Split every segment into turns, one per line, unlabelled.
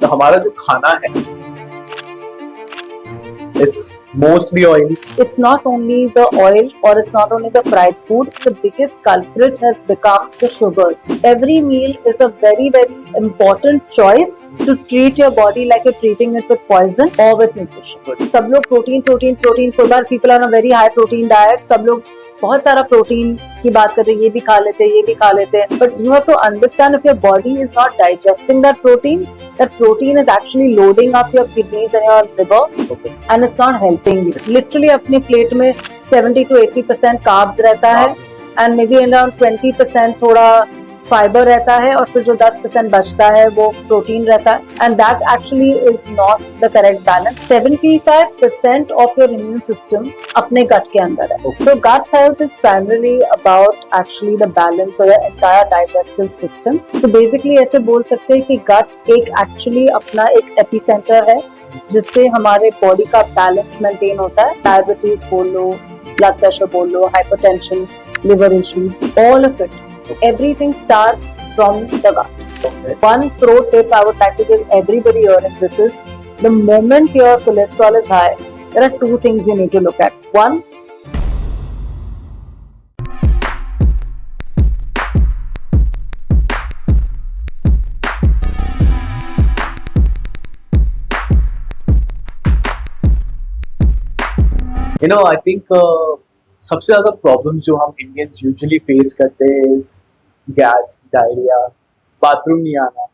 तो हमारा जो खाना है, it's mostly oily.
It's not only the oil or it's not only the fried food. The biggest culprit has become the sugars. Every meal is a very, very important choice to treat your body like you're treating it with poison or with nutrition. सब लोग protein for that people are on a very high protein diet. सब लोग बहुत सारा protein की बात करते हैं, ये भी खा लेते हैं, ये भी खा लेते हैं, but you have to understand if your body is not digesting that protein is actually loading up your kidneys and your liver, and it's not helping you. Literally अपनी प्लेट में 70 to 80% carbs रहता है and maybe around 20% थोड़ा fibre रहता है और फिर जो 10% बचता है वो प्रोटीन रहता है, and that actually is not the correct balance. 75% of your immune system अपने gut के अंदर है. So gut health is primarily about actually the balance of your entire digestive system. So basically ऐसे बोल सकते हैं कि gut एक actually अपना एक epicenter है जिससे हमारे बॉडी का बैलेंस मेंटेन होता है. डायबिटीज बोल लो, ब्लड प्रेशर बोल लो, hypertension, liver issues, all of it. Everything starts from the gut.
Okay.
One pro tip I would like to give everybody here, and this is the moment your cholesterol is high, there are two things you need to look at. One,
I think सबसे ज्यादा problems जो हम Indians usually face करते हैं is gas, diarrhoea, bathroom नहीं आना.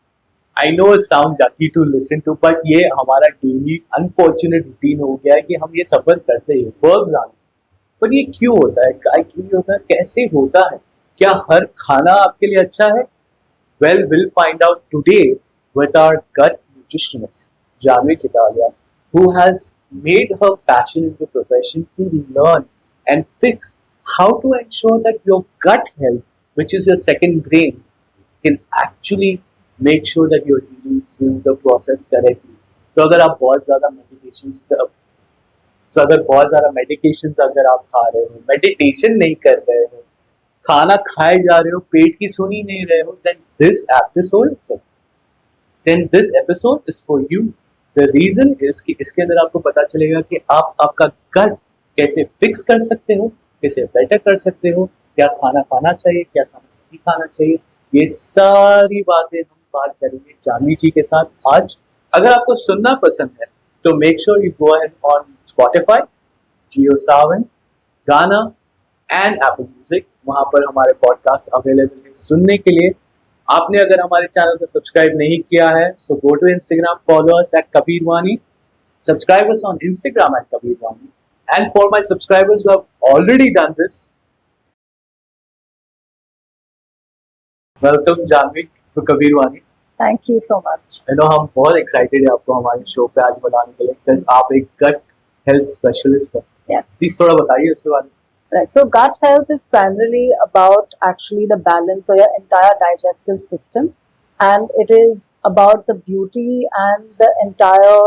I know it sounds yucky to listen to, but ये हमारा डेली अनफॉर्चुनेट रूटीन हो गया है कि हम ये सफर करते हैं वर्ब्स आने. पर ये क्यों होता है, काय के लिए होता है, कैसे होता है, क्या हर खाना आपके लिए अच्छा है? Well, will find out today with our gut nutritionist Janvi Chitalia, who has made her passion into profession to learn and fix how to ensure that your gut health, which is your second brain, can actually make sure that you're healing through the process correctly. तो अगर आप बहुत ज़्यादा medications अगर आप खा रहे हो, meditation नहीं कर रहे हो, खाना खाए जा रहे हो, पेट की सुन ही नहीं रहे हो, then this episode is for you. The reason is कि इसके अंदर आपको पता चलेगा कि आप आपका गट कैसे फिक्स कर सकते हो, कैसे बेटर कर सकते हो, क्या खाना खाना चाहिए, क्या खाना नहीं खाना चाहिए. ये सारी बातें हम बात करेंगे जानवी जी के साथ आज. अगर आपको सुनना पसंद है तो make sure you go ahead on Spotify, Jio Saavn, Gaana and Apple music. वहाँ पर हमारे पॉडकास्ट अवेलेबल है सुनने के लिए. आपने अगर हमारे चैनल को सब्सक्राइब नहीं किया है so go to Instagram, follow us at Kabir Vani, subscribe us on Instagram at Kabir Vani. And for my subscribers who have already done this, welcome Janvi to Kabir Wani.
thank you so much.
हम बहुत excited हैं आपको हमारे show पे आज बुलाने के लिए, because आप एक gut health specialist हैं.
Yes.
Please थोड़ा बताइए उसके बारे में.
Right. So gut health is primarily about actually the balance of your entire digestive system, and it is about the beauty and the entire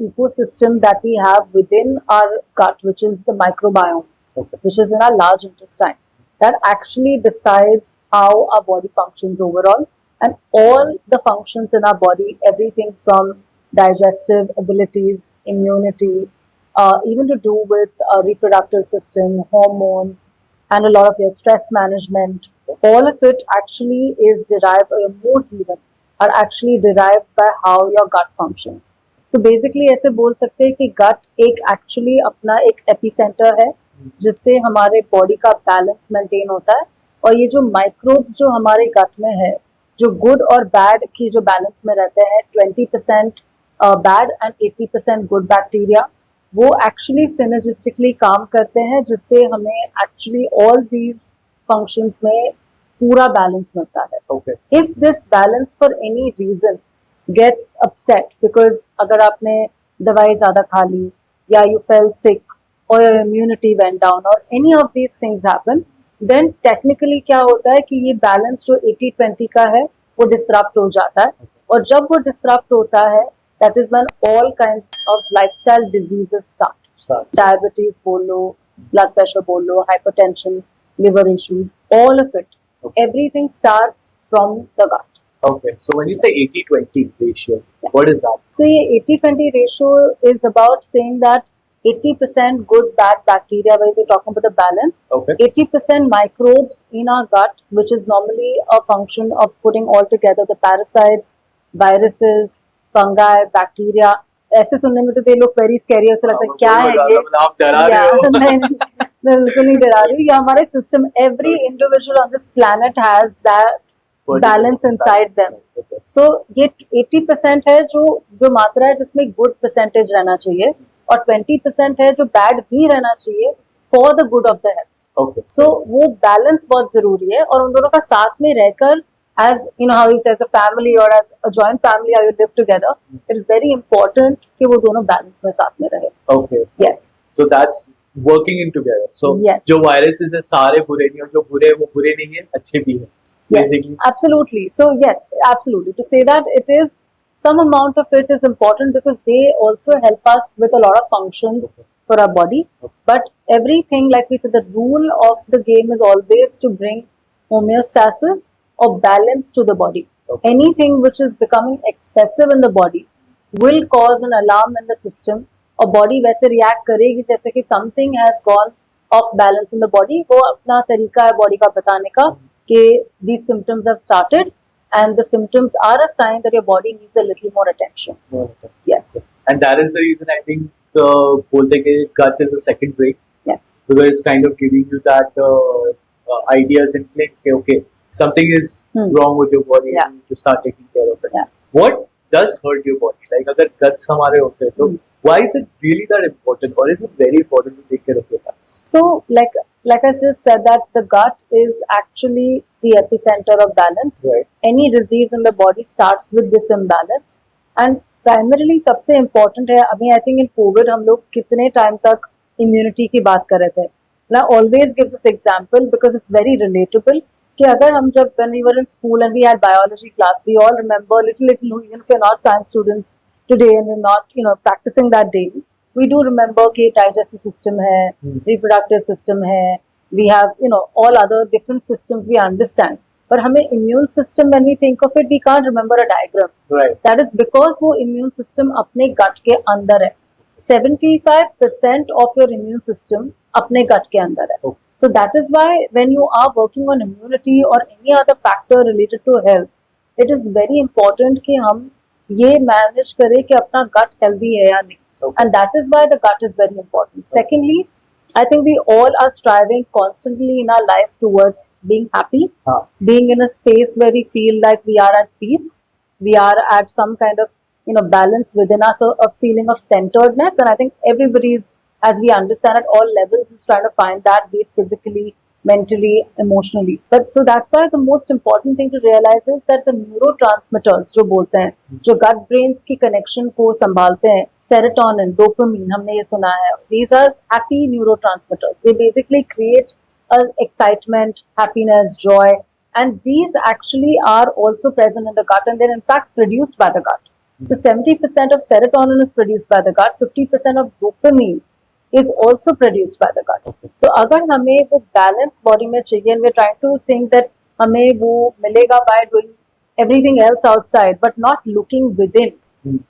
ecosystem that we have within our gut, which is the microbiome,
Okay.
which is in our large intestine, that actually decides how our body functions overall, and all the functions in our body, everything from digestive abilities, immunity, even to do with reproductive system, hormones, and a lot of your stress management. All of it actually is derived, or your moods even are actually derived by how your gut functions. So basically ऐसे बोल सकते हैं कि gut एक actually अपना एक epicentre है जिससे हमारे बॉडी का बैलेंस मेंटेन होता है. और ये जो माइक्रोब्स जो हमारे गट में है, जो गुड और बैड की जो बैलेंस में रहते हैं, 20% बैड एंड 80% गुड बैक्टीरिया, वो एक्चुअली सिनर्जिस्टिकली काम करते हैं जिससे हमें एक्चुअली ऑल दीज फंक्शंस में पूरा बैलेंस मिलता है.
Okay.
If this balance for any reason gets upset, because अगर आपने दवाई ज्यादा खा ली, या यू फेल सिक, और योर इम्यूनिटी वेंट डाउन, और any of these things happen, then technically क्या होता है कि ये बैलेंस जो 80-20 का है वो डिसरप्ट हो जाता है. और जब वो डिसरप्ट होता है, that is when all kinds of lifestyle diseases start. Diabetes बोल लो, blood pressure बोल लो, hypertension, liver issues, all of it.
Okay.
Everything starts from the gut.
Okay. So when you say 80-20 ratio, what is that?
So ये 80-20 ratio is about saying that 80% good bad bacteria, where we're talking about the balance,
Okay.
80% microbes in our gut, which is normally a function of putting all together the parasites, viruses, fungi, bacteria. ऐसे सुनने में तो they look very scary, ऐसा लगता है क्या है ये?
मतलब आप डरा रहे हो.
नहीं नहीं, मैं बिल्कुल नहीं डरा रही हूँ. ये हमारे system, every individual on this planet has that balance inside them.
Okay.
सो ये 80% है जो मात्रा है जिसमें गुड परसेंटेज रहना चाहिए, और 20% है जो बैड भी रहना चाहिए for the good of the health.
Okay.
सो वो बैलेंस बहुत जरूरी है, और उन दोनों का साथ में रहकर, as you know how you say as a family और as a joint family how you live together, it is very important कि वो दोनों बैलेंस में साथ में रहे.
Okay.
Yes.
So that's working in together. So
Yes.
जो viruses है सारे बुरे नहीं, और जो बुरे हैं वो बुरे नहीं है, अच्छे भी हैं.
Yes,
Basically.
absolutely. So yes, absolutely. To say that it is, some amount of it is important because they also help us with a lot of functions for our body. But everything, like we said, the rule of the game is always to bring homeostasis or balance to the body.
Okay.
Anything which is becoming excessive in the body will cause an alarm in the system, और body वैसे react करेगी जैसे कि something has gone off balance in the body. वो अपना तरीका है body का बताने का कि these symptoms have started, and the symptoms are a sign that your body needs a little more attention.
Okay.
Yes.
And that is the reason I think बोलते हैं कि gut is a second brain,
Yes.
because it's kind of giving you that ideas and things. Okay, okay, something is wrong with your body.
Yeah.
You need to start taking care of it.
Yeah.
What does hurt your body? Like अगर guts हमारे होते हैं तो why is it really that important, or is it very important to take care of your guts?
So, like I just said, that the gut is actually the epicenter of balance.
Right.
Any disease in the body starts with this imbalance, and primarily सबसे important है. अभी I think in COVID हम लोग कितने time तक immunity की बात कर रहे थे. And I always give this example because it's very relatable. कि अगर हम जब when we were in school and we had biology class, we all remember little even if you're not science students today and you're not practicing that daily, we do remember कि digestive system है, reproductive system है, we have all other different systems we understand. पर हमें immune system, when we think of it, we can't remember a diagram.
Right.
That is because वो immune system अपने gut के अंदर है. 75% of your immune system अपने gut के अंदर है.
Okay.
So that is why when you are working on immunity or any other factor related to health, it is very important कि हम ये manage करें कि अपना gut healthy है या नहीं.
Okay.
And that is why the gut is very important. Secondly, I think we all are striving constantly in our life towards being happy, being in a space where we feel like we are at peace, we are at some kind of balance within us, or a feeling of centeredness. And I think everybody is, as we understand at all levels, is trying to find that, be it physically, mentally, emotionally. But so that's why the most important thing to realize is that the neurotransmitters जो बोलते हैं, जो gut brains की connection को संभालते हैं, serotonin, dopamine, हमने ये सुना है, these are happy neurotransmitters. They basically create excitement, happiness, joy, and these actually are also present in the gut, and they're in fact produced by the gut. So 70% of serotonin is produced by the gut, 50% of dopamine is also produced by the gut.
Okay.
तो अगर हमें वो balance body में चाहिए, and we're trying to think that हमें वो मिलेगा by doing everything else outside, but not looking within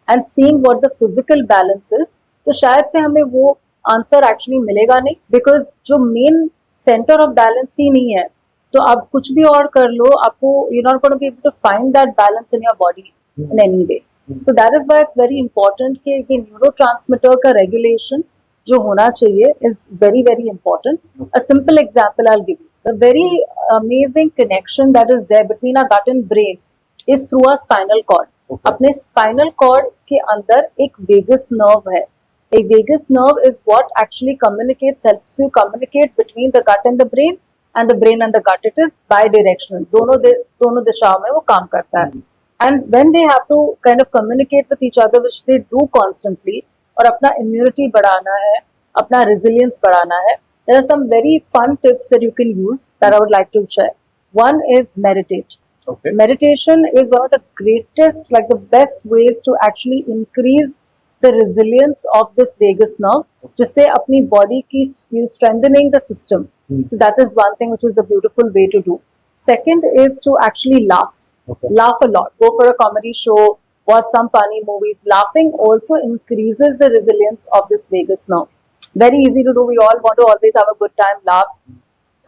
and seeing what the physical balance is, तो शायद से हमें वो answer actually मिलेगा नहीं, because जो main center of balance ही नहीं है, तो आप कुछ भी और कर लो, आपको you're not going to be able to find that balance in your body in any way. So that is why it's very important कि ये neurotransmitter का regulation जो होना चाहिए is very very important. A simple example I'll give you. The very amazing connection that is there between our gut and brain is through our spinal cord.
Okay.
अपने spinal cord के अंदर एक vagus nerve है. A vagus nerve is what actually helps you communicate between the gut and the brain and the brain and the gut. It is bidirectional. दोनों दिशाओं में वो काम करता है. And when they have to kind of communicate with each other, which they do constantly, और अपना immunity बढ़ाना है, अपना resilience बढ़ाना है, there are some very fun tips that you can use that I would like to share. One is meditate.
Okay.
Meditation is one of the greatest, like the best ways to actually increase the resilience of this vagus nerve, जिससे अपनी body की strengthening the system. So that is one thing which is a beautiful way to do. Second is to actually laugh.
Okay.
Laugh a lot. Go for a comedy show, watch some funny movies. Laughing also increases the resilience of this vagus nerve. Very easy to do. We all want to always have a good time, laugh.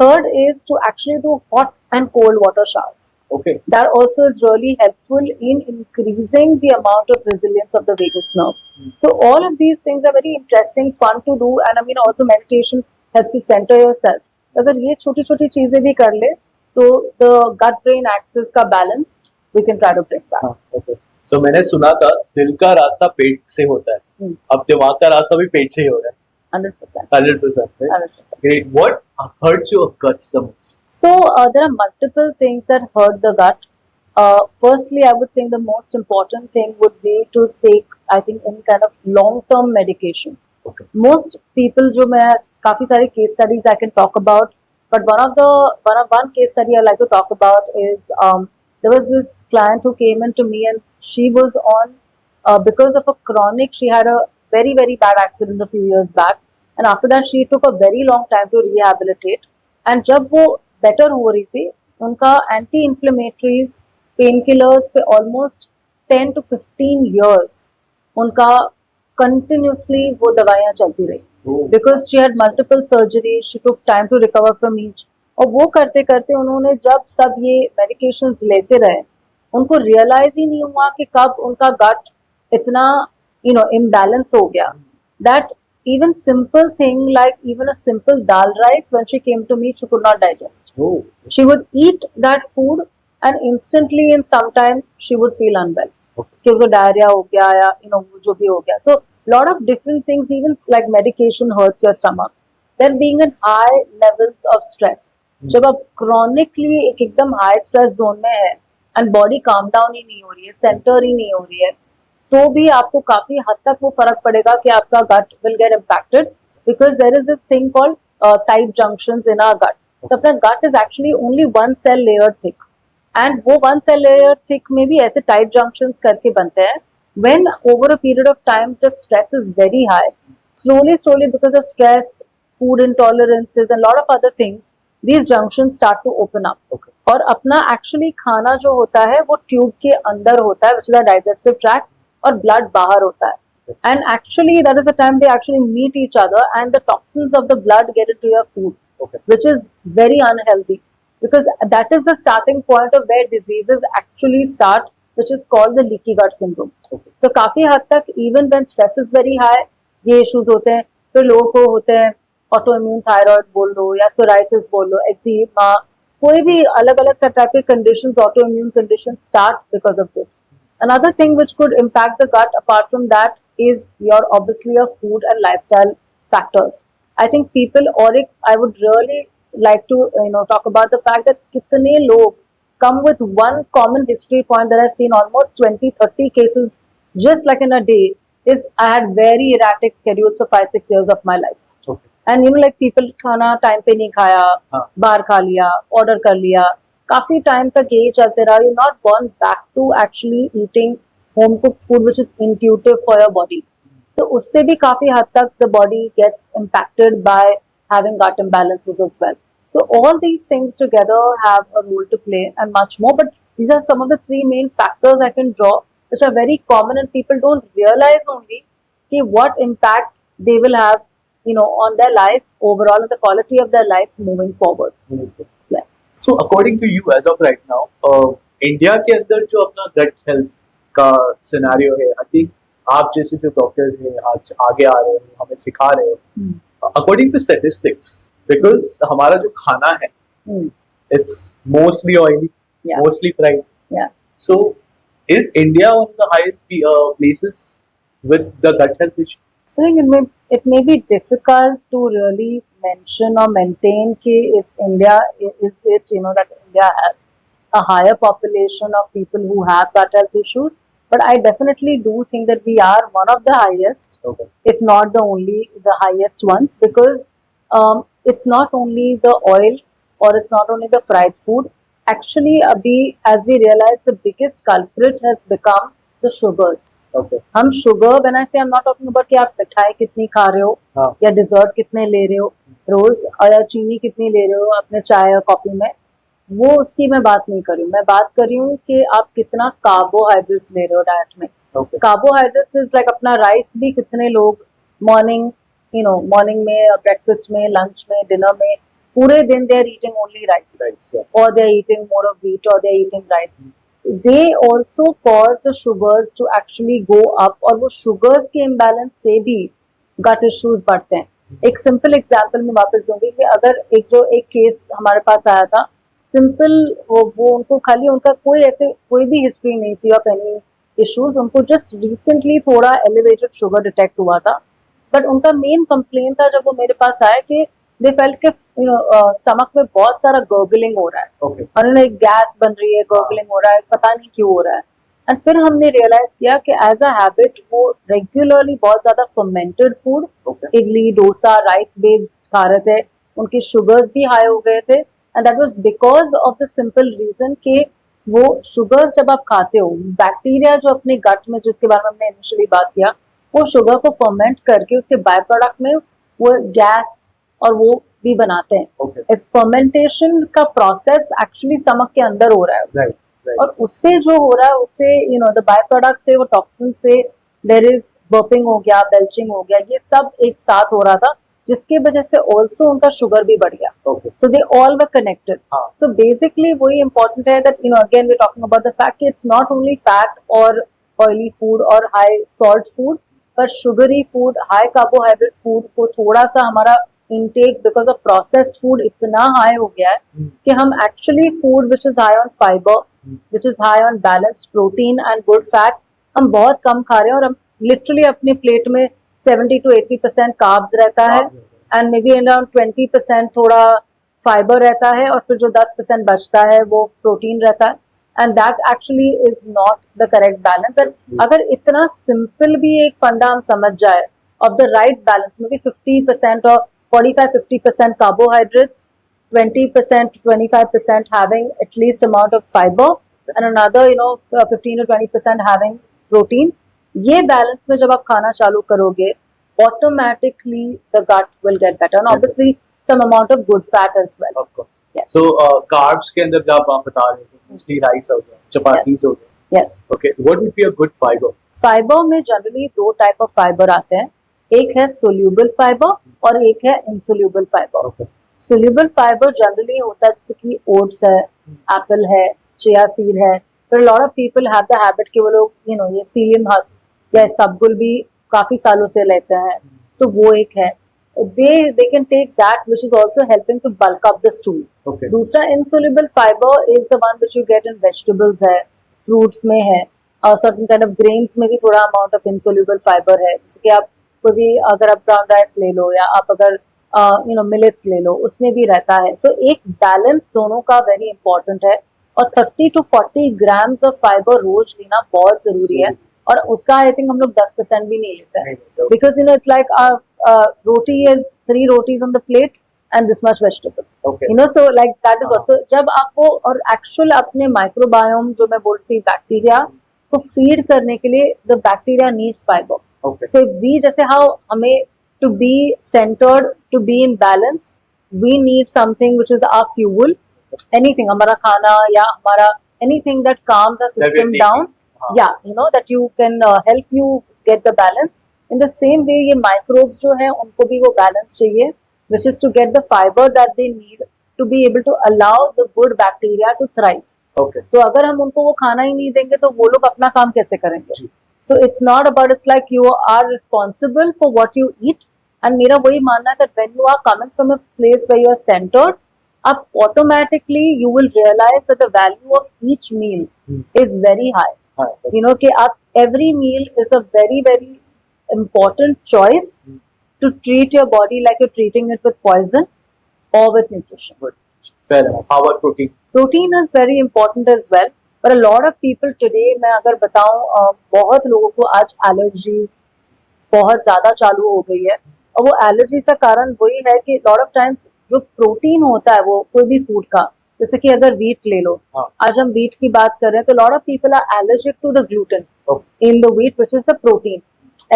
Third is to actually do hot and cold water showers.
Okay.
That also is really helpful in increasing the amount of resilience of the vagus nerve. So all of these things are very interesting, fun to do, and I mean also meditation helps you center yourself. अगर ये छोटी छोटी चीजें भी कर ले तो the gut brain axis का balance we can try to bring back.
हाँ, okay. So मैंने सुना था दिल का रास्ता पेट से होता है, अब दिमाग का रास्ता भी पेट से ही हो रहा है.
100%.
100%. Right?
100%.
Great. What hurts your guts the most?
So there are multiple things that hurt the gut. Firstly, I would think the most important thing would be to take, I think, any kind of long-term medication.
Okay.
Most people, जो मैं काफी सारे case studies I can talk about, but one case study I like to talk about is there was this client who came in to me and she was on because of a chronic, she had a very very bad accident a few years back, and after that she took a very long time to rehabilitate. And जब वो better हो रही थी, उनका anti-inflammatories, painkillers पे almost 10 to 15 years उनका continuously वो दवाइयाँ चलती रही. Because she had multiple surgeries, she took time to recover from each. और वो करते करते उन्होंने जब सब ये medications लेते रहे, उनको realize ही नहीं हुआ कि कब उनका gut इतना imbalance हो गया. That even simple thing like even a simple dal rice, when she came to me, she could not digest.
Oh.
She would eat that food and instantly in some time she would feel unwell. कि उनको diarrhoea हो गया या जो भी हो गया. So lot of different things, even like medication hurts your stomach. Then being in high levels of stress. जब आप chronically एक एकदम high stress zone में है and body calm down ही नहीं हो रही है, center ही नहीं हो रही है, तो भी आपको काफी हद तक वो फर्क पड़ेगा कि आपका gut will get impacted because there is this thing called tight junctions in our gut. तो अपना gut is actually only one cell layer thick. And वो one cell layer thick में भी ऐसे tight junctions करके बनते हैं. When over a period of time, जब stress is very high, slowly because of stress, food intolerances and lot of other things, these junctions start to open up.
Okay.
और अपना actually खाना जो होता है वो ट्यूब के अंदर होता है, which is the digestive tract, और blood बाहर होता है. And actually that is the time they actually meet each other and the toxins of the blood get into your food,
Okay.
which is very unhealthy. Because that is the starting point of where diseases actually start, which is called the leaky gut syndrome.
Okay.
तो काफी हद तक even when stress is very high, ये issues होते हैं. फिर लोगों को होते हैं autoimmune thyroid बोल लो या psoriasis बोल लो, eczema, कोई भी अलग अलग type के conditions, autoimmune conditions start because of this. Another thing which could impact the gut apart from that is your obviously your food and lifestyle factors. I think people, or I would really like to talk about the fact that कितने लोग come with one common history point that I've seen almost 20-30 cases just like in a day is I had very erratic schedules for 5-6 years of my life.
Okay.
And like people खाना time पे नहीं खाया, बाहर खा लिया, order कर लिया, काफी time तक यही चलते रहा. You're not gone back to actually eating home cooked food which is intuitive for your body. तो उससे भी काफी हद तक the body gets impacted by having gut imbalances as well. So all these things together have a role to play and much more. But these are some of the 3 main factors I can draw, which are very common and people don't realize only what impact they will have, on their life overall and the quality of their life moving forward.
Okay.
Yes.
So according to you, as of right now, India के अंदर जो अपना gut health का scenario है, I think आप जैसे जो doctors हैं आज आगे आ रहे हैं, हमें सिखा रहे हैं. According to statistics, because हमारा जो खाना है, it's mostly oily,
Yeah.
mostly fried.
Yeah.
So, is India one of the highest places with the gut health issue?
I think it may be difficult to really mention or maintain कि it's India, is it that India has a higher population of people who have gut health issues, but I definitely do think that we are one of the highest,
Okay.
if not the highest ones, because it's not only the oil or it's not only the fried food. Actually, as we realize, the biggest culprit has become the sugars.
Okay.
हम sugar, when I say, I'm not talking about कि आप मिठाई कितनी खा रहे हो या dessert कितने ले रहे हो रोज, या चीनी कितनी ले रहे हो अपने चाय या कॉफी में. वो उसकी मैं बात नहीं कर रही हूँ, मैं बात कर रही हूँ कि आप कितना कार्बोहाइड्रेट्स ले रहे हो डाइट में।
Okay.
कार्बोहाइड्रेट्स इज लाइक अपना राइस भी कितने लोग मॉर्निंग मॉर्निंग में, ब्रेकफास्ट में, लंच में, डिनर में, पूरे दिन they are eating only rice
Right. Yeah.
or they're eating more of wheat or they're eating rice. They also cause the sugars to actually go up और वो sugars के imbalance से भी gut issues बढ़ते हैं। एक simple example मैं वापस दूंगी कि अगर एक केस हमारे पास आया था, सिंपल वो उनको खाली उनका कोई भी हिस्ट्री नहीं थी ऑफ एनी इश्यूज, उनको जस्ट रिसेंटली थोड़ा एलिवेटेड शुगर डिटेक्ट हुआ था, बट उनका मेन कंप्लेन था जब वो मेरे पास आया कि दे फेल्ट के स्टमक में बहुत सारा गर्गलिंग हो रहा है
Okay.
और उन्हें गैस बन रही है, गर्गलिंग हो रहा है, पता नहीं क्यों हो रहा है। एंड फिर हमने रियलाइज किया कि एज अ हैबिट वो रेगुलरली बहुत ज्यादा fermented food,
Okay.
Idli dosa rice based खा रहे थे, उनके शुगर्स भी हाई हो गए थे, and that was because of the simple reason कि वो शुगर्स जब आप खाते हो, बैक्टीरिया जो अपने गट में, जिसके बारे में हमने इनिशियली बात किया, वो शुगर को फर्मेंट करके उसके बाय प्रोडक्ट में वो गैस और वो भी बनाते हैं।
Okay.
इस फर्मेंटेशन का प्रोसेस एक्चुअली स्टमक के अंदर हो रहा है उसमें।
Right. Right.
और उससे जो हो रहा है, उससे द बाय प्रोडक्ट से, वो टॉक्सिन से देयर इज बर्पिंग हो गया, बेल्चिंग हो गया, ये सब एक साथ हो रहा था, जिसकी वजह से ऑल्सो उनका शुगर भी बढ़ गया।
Okay.
So they all were connected.
हाँ.
So basically वही important है that again we're talking about the fact that it's not only fat or oily food or high salt food, but sugary food, high carbohydrate food को थोड़ा सा हमारा intake because of processed food इतना high हो गया है कि हम actually food which is high on fiber, which is high on balanced protein and good fat, हम बहुत कम खा रहे हैं, और हम literally अपनी प्लेट में 70 to 80% carbs रहता है, एंड मे बी अराउंड 20% थोड़ा फाइबर रहता है, और फिर जो 10% बचता है वो प्रोटीन रहता है, and that actually is not the correct balance. And अगर इतना सिंपल भी एक फंडा हम समझ जाए of the right balance, may be 50% और 45-50% carbohydrates, 20% 25% having at least amount of fiber, and another 15 to 20% having protein, ये बैलेंस में जब आप खाना चालू करोगे, automatically the gut will get better, and obviously some amount of good fat as well.
Of course.
Yes.
So carbs के अंदर जब आप बता रहे थे, mostly rice हो गया, chapatis हो गया.
Yes.
Okay. What would be a good fiber?
Fibre में जनरली दो टाइप ऑफ फाइबर आते हैं, एक है सोल्यूबल फाइबर और एक है insoluble fibre.
Okay.
Soluble fibre generally होता है जैसे कि ओट्स है, एप्पल है, चिया सीड है, फिर lot of people have the habit कि वो लोग ये सीलियम हस्क या सबगुल भी काफी सालों से लेते हैं, तो वो एक है, they can take that, which is also helping to bulk up the stool.
Okay.
दूसरा insoluble fiber is the one which you get in vegetables है, fruits में है, और certain kind of grains में भी थोड़ा amount of insoluble fiber है, जैसे कि आप कोई भी अगर आप brown rice ले लो या आप अगर millets ले लो, उसमें भी रहता है। So एक balance दोनों का very important है, और 30 to 40 grams of fiber रोज लेना बहुत जरूरी है, और उसका आई थिंक हम लोग 10% भी नहीं लेते हैं, because it's like roti is 3 rotis on the plate and this much vegetable.
Okay.
So like that is also जब आप वो, और एक्चुअल अपने माइक्रोबायोम जो मैं बोलती हूँ बैक्टीरिया को फीड करने के लिए the bacteria needs fibre.
Okay.
So we जैसे हाउ हमें to be centred, to be in balance, we need something which is our fuel, anything, हमारा खाना या हमारा anything that calms our system down, yeah, that you can help you get the balance. In the same way ये microbes जो है उनको भी वो balance चाहिए, which is to get the fiber that they need to be able to allow the good bacteria to thrive.
Okay.
तो अगर हम उनको वो खाना ही नहीं देंगे तो वो लोग अपना काम कैसे करेंगे? So it's not about, it's like you are responsible for what you eat, and मेरा वही मानना है that when you are coming from a place where you are centered, up automatically you will realize that the value of each meal is very high. कि आप every meal is a very very important choice to treat your body like you're treating it with poison or with nutrition.
Good. Fair enough. How about protein?
Protein is very important as well, but a lot of people today, मैं अगर बताऊं, बहुत लोगों को आज allergies बहुत ज्यादा चालू हो गई है, और वो एलर्जी का कारण वही है कि लॉट ऑफ टाइम्स जो प्रोटीन होता है वो कोई भी फूड का, जैसे कि अगर वीट ले लो, आज हम वीट की बात कर रहे हैं, तो lot of people are allergic to the gluten in the wheat which is the protein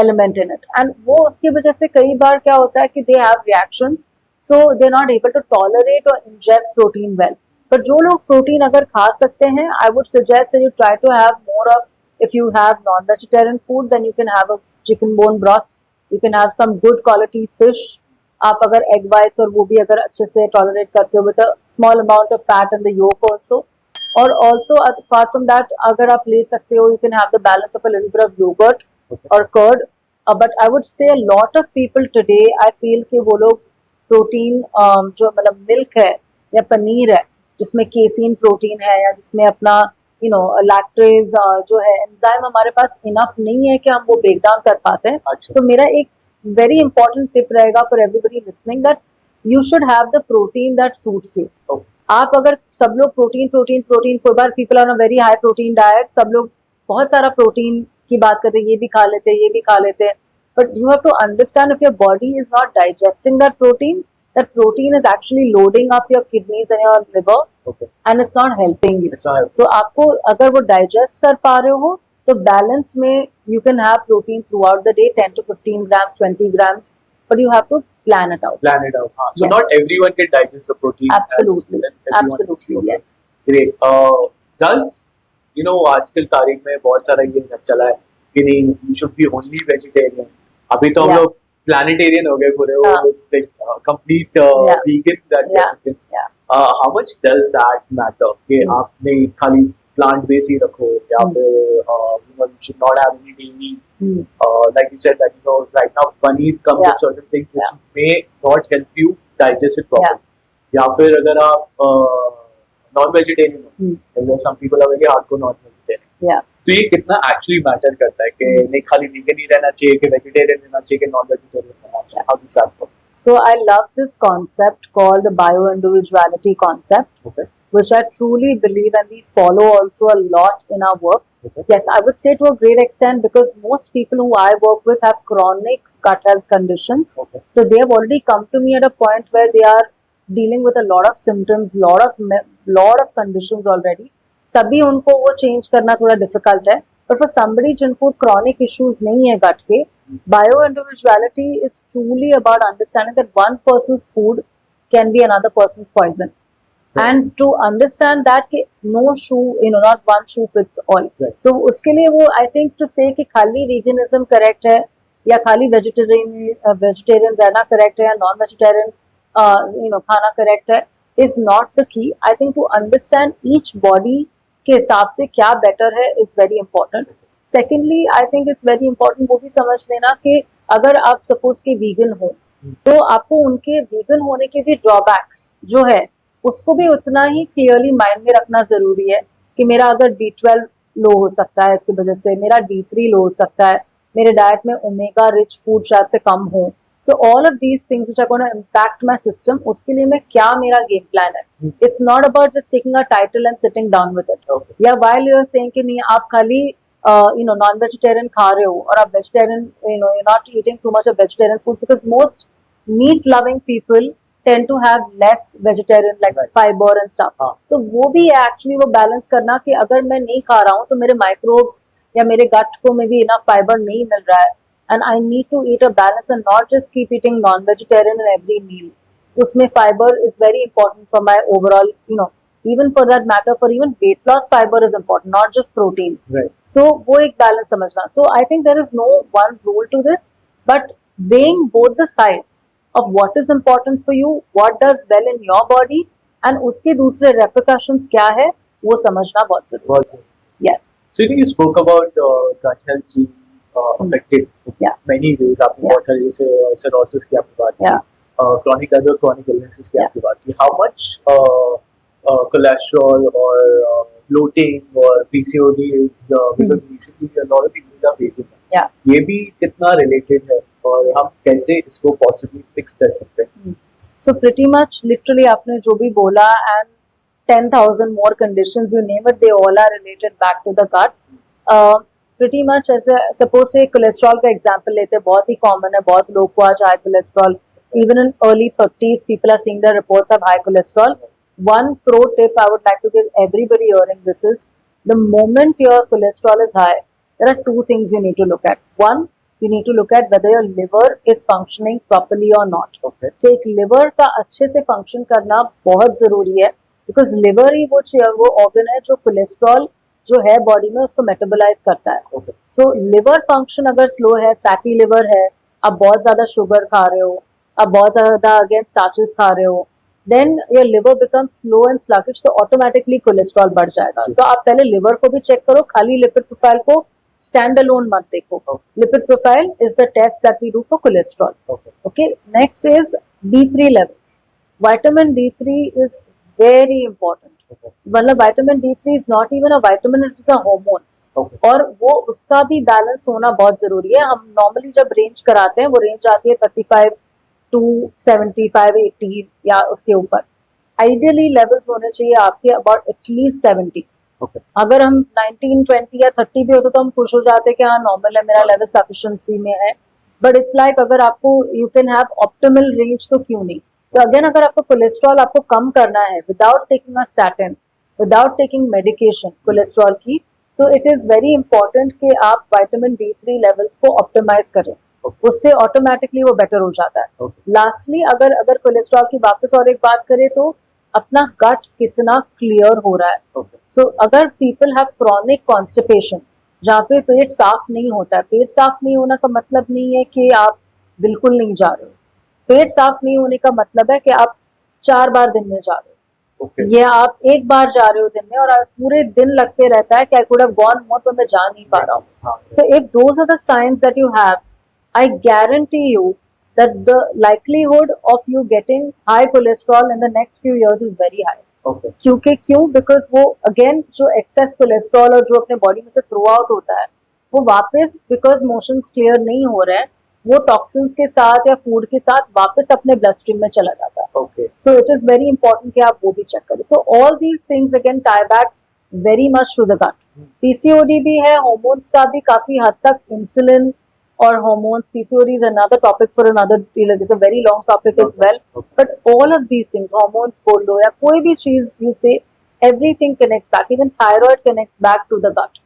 element in it, and वो उसकी वजह से कई बार क्या होता है कि they have reactions, so they're not able to tolerate or ingest protein well. But जो लोग प्रोटीन अगर खा सकते हैं, I would suggest you try to have more of, if you have non vegetarian food then you can have a chicken bone broth, you can have some good quality fish. आप अगर egg whites और वो भी अगर अच्छे से tolerate करते हो with a small amount of fat in the yolk also, और ऑल्सो अपार्ट फ्रॉम दैट अगर आप ले सकते हो, you can have the balance of a little bit of yoghurt और curd. But I would say a lot of people today, I feel कि वो लोग प्रोटीन जो मतलब मिल्क है या पनीर है जिसमें केसीन प्रोटीन है, या जिसमें अपना यू नो लैक्टेज जो है एंजाइम हमारे पास इनफ नहीं है कि हम वो ब्रेक डाउन कर पाते हैं.
अच्छा.
तो मेरा एक वेरी इंपॉर्टेंट टिप रहेगा for everybody listening that you should have the protein that suits you. आप अगर सब लोग प्रोटीन प्रोटीन प्रोटीन, कोई बार people on a very high protein diet, सब लोग बहुत सारा प्रोटीन की बात करते हैं, ये भी खा लेते हैं, ये भी खा लेते हैं, but you have to understand if your body is not digesting that protein is actually loading up your kidneys and your liver, and it's not helping you. तो आपको अगर वो डाइजेस्ट कर पा रहे हो तो बैलेंस में you can have protein throughout the day, 10 to 15 grams, 20 grams, but you have to plan it out.
Plan it out. So
yes.
not everyone can digest the protein.
Absolutely. Absolutely,
okay.
yes.
Great. Does, you know, आजकल तारीख में बहुत सारा ये चला है कि नहीं, you should be only vegetarian. अभी तो हम लोग planetarian हो गए पूरे, like complete vegan that how much does that matter कि आपने खाली plant based ही रखो, या फिर you know, you should not have any dairy, like you said that, you know, right now paneer comes with certain things which may not help you digest it properly, या फिर अगर आप non vegetarian हो, some people are very hardcore non vegetarian, तो ये कितना actually matter करता है कि नहीं खाली वीगन ही रहना चाहिए कि वेजिटेरियन रहना चाहिए कि नॉन वेजिटेरियन रहना चाहिए? How does that work?
So I love this concept called the bio-individuality concept, which I truly believe and we follow also a lot in our work. Yes, I would say to a great extent, because most people who I work with have chronic gut health conditions. So they have already come to me at a point where they are dealing with a lot of symptoms, lot of conditions already. तभी उनको वो change करना थोड़ा difficult है. But for somebody जिनको chronic issues नहीं है gut के, bio individuality is truly about understanding that one person's food can be another person's poison, and to understand that कि no shoe, you know, not one shoe fits all. तो उसके लिए वो I think to से कि खाली veganism correct है या खाली वेजिटेरियन रहना करेक्ट है या नॉन वेजिटेरियन यू नो खाना करेक्ट है is not the key. I think to understand each body के हिसाब से क्या बेटर है is very important. Secondly, I think it's very important वो भी समझ लेना कि अगर आप सपोज के वीगन हो तो आपको उनके वीगन होने के भी ड्रॉबैक्स जो है उसको भी उतना ही क्लियरली माइंड में रखना जरूरी है कि मेरा अगर B12 लो हो सकता है इसकी वजह से, मेरा D3 लो हो सकता है, मेरे डाइट में ओमेगा रिच फूड शायद से कम हो. So all of these things which are going to impact my system, उसके लिए मैं क्या मेरा game plan है. It's not about just taking a title and sitting down with it. या while you are saying कि नहीं आप खाली you know non-vegetarian खा रहे हो और आप vegetarian, you know, you're not eating too much of vegetarian food, because most meat-loving people tend to have less vegetarian like fiber and stuff. तो वो भी है actually वो balance करना कि अगर मैं नहीं खा रहा हूँ तो मेरे microbes या मेरे gut को में भी enough fiber नहीं मिल रहा है. And I need to eat a balance and not just keep eating non-vegetarian in every meal. उसमें fiber is very important for my overall, you know, even for that matter, for even weight loss, fiber is important, not just protein.
Right.
So वो एक balance समझना. So I think there is no one rule to this, but weighing both the sides of what is important for you, what does well in your body, and उसके दूसरे repercussions क्या है, वो समझना बहुत जरूरी है. Yes.
So you spoke about gut health being affected many ways. आपने बहुत सारे जैसे cirrhosis की आपने बात की, chronic illnesses की आपने बात की. How much cholesterol or bloating or PCOD is because recently a lot of people are facing that. ये भी कितना related है और हम कैसे इसको possibly fix कर सकते हैं?
So pretty much literally आपने जो भी बोला and 10,000 more conditions you name it, they all are related back to the gut. Pretty much ऐसे सपोज से कोलेस्ट्रॉल का एग्जांपल लेते हैं, बहुत ही कॉमन है, बहुत लोग को आज high cholesterol, even in early 30s people are seeing the reports of high cholesterol. One pro tip I would like to give everybody hearing this is, the moment your cholesterol is high, there are two things you need to look at. One, you need to look at whether your liver is functioning properly or not. So एक liver का अच्छे से function करना बहुत जरूरी है, because liver ही वो organ है जो कोलेस्ट्रॉल जो है बॉडी में उसको मेटाबोलाइज करता है.
Okay.
सो लिवर फंक्शन अगर स्लो है, फैटी लिवर है, आप बहुत ज्यादा शुगर खा रहे हो, आप बहुत ज्यादा अगेन स्टार्चेस खा रहे हो, then your liver become slow and sluggish, तो ऑटोमेटिकली कोलेस्ट्रॉल बढ़ जाएगा. तो आप पहले लिवर को भी चेक करो, खाली लिपिड प्रोफाइल को स्टैंड अलोन मत देखो. Lipid profile is the test that we do for cholesterol. Okay, next is D3 levels. Vitamin D3 is very important. मतलब vitamin D3 is not even a vitamin, it is a hormone. और वो उसका भी balance होना बहुत जरूरी है. हम नॉर्मली जब रेंज कराते हैं वो रेंज आती है 35 to 75, 80 या उसके ऊपर. आइडियली लेवल्स होने चाहिए आपके अबाउट एटलीस्ट 70. अगर हम 19, 20 या 30 भी होते तो हम खुश हो जाते हैं कि हाँ नॉर्मल है, मेरा लेवल सफिशिएंसी में है. बट इट्स लाइक अगर आपको you can have optimal range तो क्यों नहीं. तो अगेन अगर आपको कोलेस्ट्रॉल आपको कम करना है without taking a statin, without taking medication cholesterol की, तो इट इज वेरी इंपॉर्टेंट कि आप विटामिन D3 लेवल्स को ऑप्टिमाइज करें. उससे ऑटोमेटिकली वो बेटर हो जाता है. लास्टली अगर कोलेस्ट्रॉल की वापस और एक बात करें तो अपना गट कितना क्लियर हो रहा है. सो अगर पीपल हैव क्रॉनिक कॉन्स्टिपेशन जहाँ पे पेट साफ नहीं होता है, पेट साफ नहीं होना का मतलब नहीं है कि आप बिल्कुल नहीं जा रहे हो. पेट साफ नहीं होने का मतलब है कि आप 4 बार दिन में जा रहे हो, या आप 1 बार जा रहे हो दिन में और पूरे दिन लगते रहता है कि I could have gone more पर मैं जा नहीं पा रहा हूँ. So if those are the science that you have, I guarantee you that the likelihood of you getting high cholesterol in the next few years is very high. क्यों? Because वो again जो एक्सेस कोलेस्ट्रॉल और जो अपने body में से throw out होता है वो वापस, बिकॉज मोशंस क्लियर नहीं हो रहे हैं, वो टॉक्सिन्स के साथ या फूड के साथ वापस अपने ब्लड स्ट्रीम में चला जाता है. So it is very important कि आप वो भी चेक करें. So all these things again tie back very much to the gut. PCOD भी है, हॉर्मोन्स का भी काफी हद तक, insulin or hormones. PCOD is another topic for another, it's a very long topic as well. But all of these things, hormones बोल लो या कोई भी चीज you say, everything connects back. Even thyroid connects back to the gut.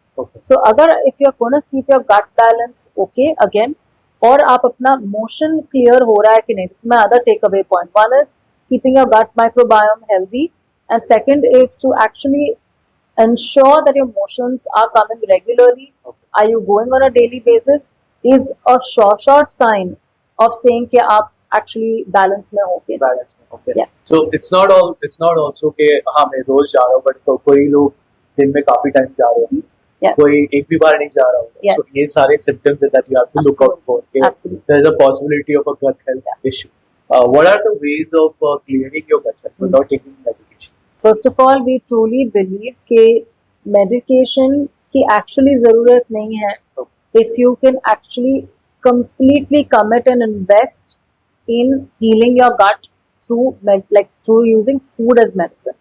So अगर if you're gonna keep your gut balance okay again, और आप अपना motion clear हो रहा है कि नहीं, this is my other takeaway point. One is keeping your gut microbiome healthy, and second is to actually ensure that your motions are coming regularly. Are you going on a daily basis? Is a short sign of saying कि आप actually balance में हो के. Yes.
So it's not also कि हाँ मैं रोज जा रहा हूँ, but कोई लोग दिन में काफी टाइम जा रहे हैं, कोई एक भी बार नहीं जा रहा होगा. So ये सारे symptoms that you have to look out for. There is a possibility of a gut health issue. What are the ways of clearing your gut health without taking medication?
First of all, we truly believe कि medication की actually जरूरत नहीं है. If you can actually completely commit and invest in healing your gut through using food as medicine.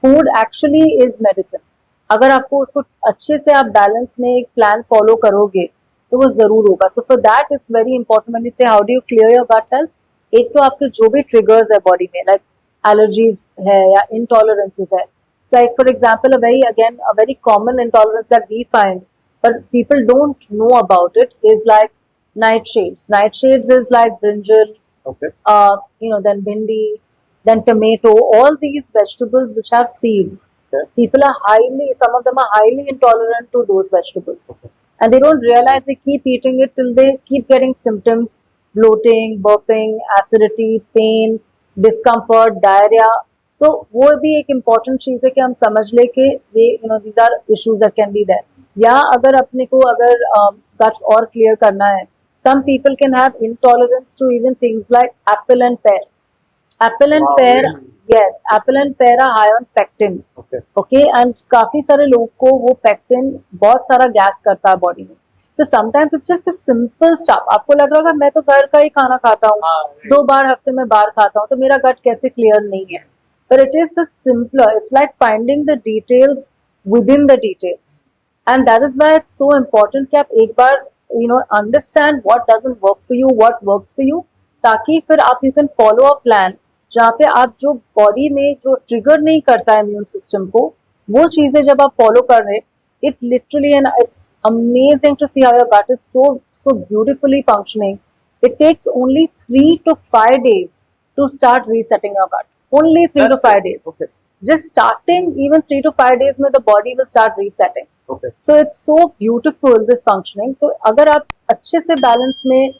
Food actually is medicine. अगर आपको उसको अच्छे से आप बैलेंस में एक प्लान फॉलो करोगे तो वो जरूर होगा. So for that it's very important when you say how do you clear your gut health. एक तो आपके जो भी triggers है बॉडी में, like allergies है या intolerances है. So like for example a very common intolerance that we find but people don't know about it is like nightshades. Nightshades is like brinjal, then bhindi, then tomato, all these vegetables which have seeds. People are some of them are highly intolerant to those vegetables. And they don't realize, they keep eating it till they keep getting symptoms, bloating, burping, acidity, pain, discomfort, diarrhea. तो वो भी एक important चीज है कि हम समझ ले कि ये these are issues that can be there. या अगर अपने को अगर गट और क्लियर करना है, some people can have intolerance to even things like apple and pear. Apple and pear, yes, apple and pear are high on pectin. Okay, and काफी सारे लोग को वो pectin बहुत सारा गैस करता है बॉडी में. So sometimes it's just a simple stuff. आपको लग रहा होगा मैं तो घर का ही खाना खाता हूँ, 2 बार हफ्ते में बाहर खाता हूँ, तो मेरा गट कैसे क्लियर नहीं है. But it is the simpler. It's like finding the details within the details, and that is why it's so important कि आप एक बार understand what doesn't work for you, what works for you, ताकि फिर आप you can follow a plan जहाँ पे आप जो बॉडी में जो ट्रिगर नहीं करता है इम्यून सिस्टम को, वो चीजें जब आप फॉलो कर रहे, it literally and it's amazing to see how your gut is so beautifully functioning. It takes only 3 to 5 days to start resetting your gut. Only 3 to 5 days. just starting even 3 to 5 days में the body will start resetting.
Okay.
So it's so beautiful this functioning. तो अगर आप अच्छे से balance में